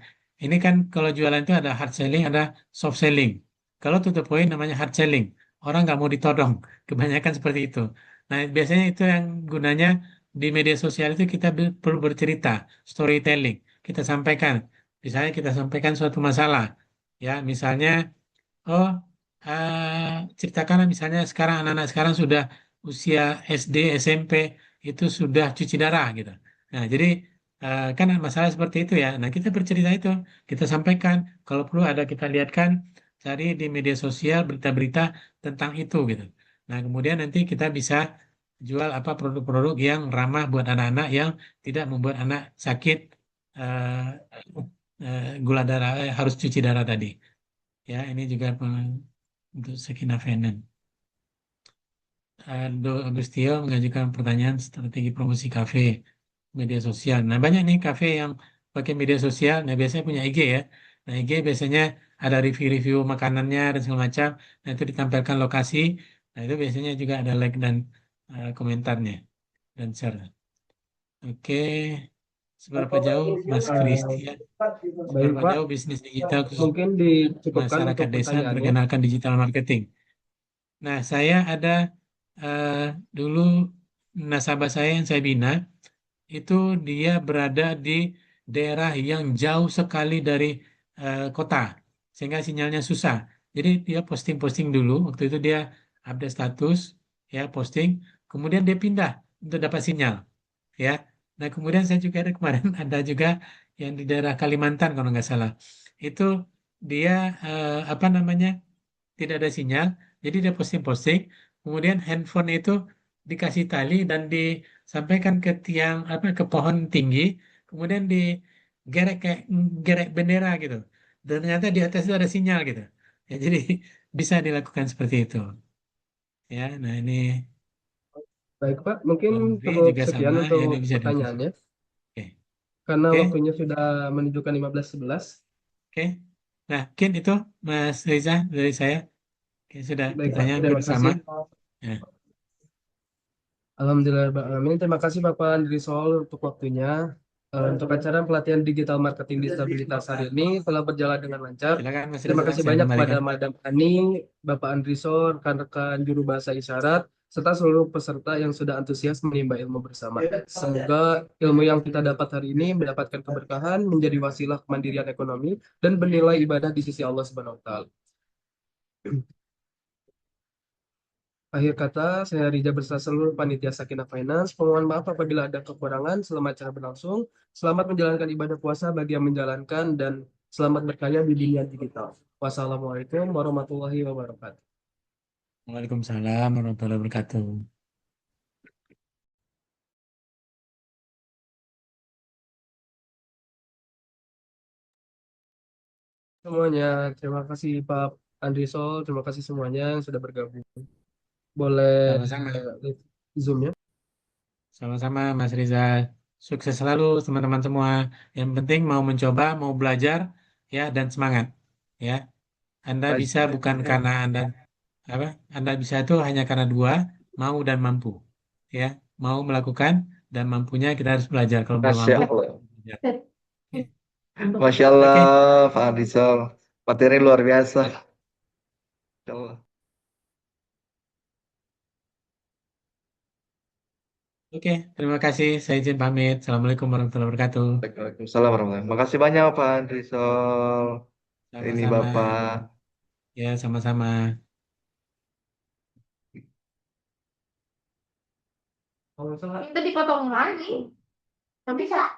ini kan kalau jualan itu ada hard selling, ada soft selling. Kalau to the point namanya hard selling, orang nggak mau ditodong, kebanyakan seperti itu. Nah biasanya itu yang gunanya di media sosial itu kita perlu bercerita, storytelling, kita sampaikan. Misalnya kita sampaikan suatu masalah, ya misalnya oh, ceritakan misalnya sekarang anak-anak sekarang sudah usia SD, SMP itu sudah cuci darah gitu. Nah, jadi kan masalah seperti itu ya. Nah, kita bercerita itu, kita sampaikan. Kalau perlu ada kita lihatkan, cari di media sosial berita-berita tentang itu gitu. Nah, kemudian nanti kita bisa jual apa produk-produk yang ramah buat anak-anak yang tidak membuat anak sakit gula darah, harus cuci darah tadi. Ya, ini juga untuk Sekina Venen. Aldo Agustio mengajukan pertanyaan strategi promosi kafe media sosial. Nah, banyak nih kafe yang pakai media sosial. Nah, biasanya punya IG ya. Nah, IG biasanya ada review-review makanannya dan segala macam. Nah, itu ditampilkan lokasi. Nah, itu biasanya juga ada like dan komentarnya dan share. Oke, seberapa jauh Mas Christian? Baik Seberapa Pak, jauh bisnis digital khusus mungkin dicukupkan masyarakat untuk desa pertanyaannya. memperkenalkan digital marketing? Nah, saya ada eh, dulu nasabah saya yang saya bina itu dia berada di daerah yang jauh sekali dari kota, sehingga sinyalnya susah. Jadi dia posting-posting dulu, waktu itu dia update status, ya posting, kemudian dia pindah untuk dapat sinyal, ya. Nah, kemudian saya juga ada kemarin ada juga yang di daerah Kalimantan kalau nggak salah, itu dia apa namanya? Tidak ada sinyal, jadi dia posting-posting, kemudian handphone itu dikasih tali dan disampaikan ke tiang apa ke pohon tinggi, kemudian digerek kayak gerek bendera gitu. Dan ternyata di atas itu ada sinyal gitu. Ya, jadi bisa dilakukan seperti itu. Ya, nah ini Baik Pak, mungkin Bang Dri cukup juga sekian sama, ya untuk ini bisa dilakukan. pertanyaannya. Oke, Karena oke, waktunya sudah menunjukkan 15.11. oke. Nah, mungkin itu Mas Riza dari saya. Oke, sudah Baik Pak, pertanyaan terima bersama. kasih. Ya, Alhamdulillah, Pak Amin. Terima kasih Bapak Andri Sol untuk waktunya. Untuk acara pelatihan digital marketing disabilitas hari ini telah berjalan dengan lancar. silakan Mas Terima Riza, kasih saya banyak kepada kembalikan. Madam Ani, Bapak Andri Sol, rekan-rekan juru bahasa isyarat, serta seluruh peserta yang sudah antusias menimba ilmu bersama. Semoga ilmu yang kita dapat hari ini mendapatkan keberkahan, menjadi wasilah kemandirian ekonomi, dan bernilai ibadah di sisi Allah Subhanahu wa Ta'ala. Akhir kata, saya Rija beserta seluruh panitia Sakinah Finance. Mohon maaf apabila ada kekurangan selama acara berlangsung. Selamat menjalankan ibadah puasa bagi yang menjalankan dan selamat berkarya di dunia digital. Wassalamualaikum warahmatullahi wabarakatuh. Waalaikumsalam warahmatullahi wabarakatuh. Semuanya, terima kasih Pak Andri Sol, terima kasih semuanya yang sudah bergabung. Boleh Sama-sama, Zoom ya. sama-sama Mas Riza. Sukses selalu teman-teman semua. Yang penting mau mencoba, mau belajar, ya dan semangat. Ya, Anda Baik. bisa bukan karena Anda apa? Anda bisa itu hanya karena dua, mau dan mampu. Ya, mau melakukan dan mampunya kita harus belajar. Kalau belum Masya mampu, Allah. belajar. Oke, Masya Allah, oke, Pak Adisol. Materi luar biasa. Masya Allah. oke. Terima kasih. Saya izin pamit. Assalamualaikum warahmatullahi wabarakatuh. Waalaikumsalam warahmatullahi wabarakatuh. Makasih banyak Pak Adisol. Ini Sama-sama. Bapak. Ya, sama-sama. Itu dipotong lagi. Tapi bisa.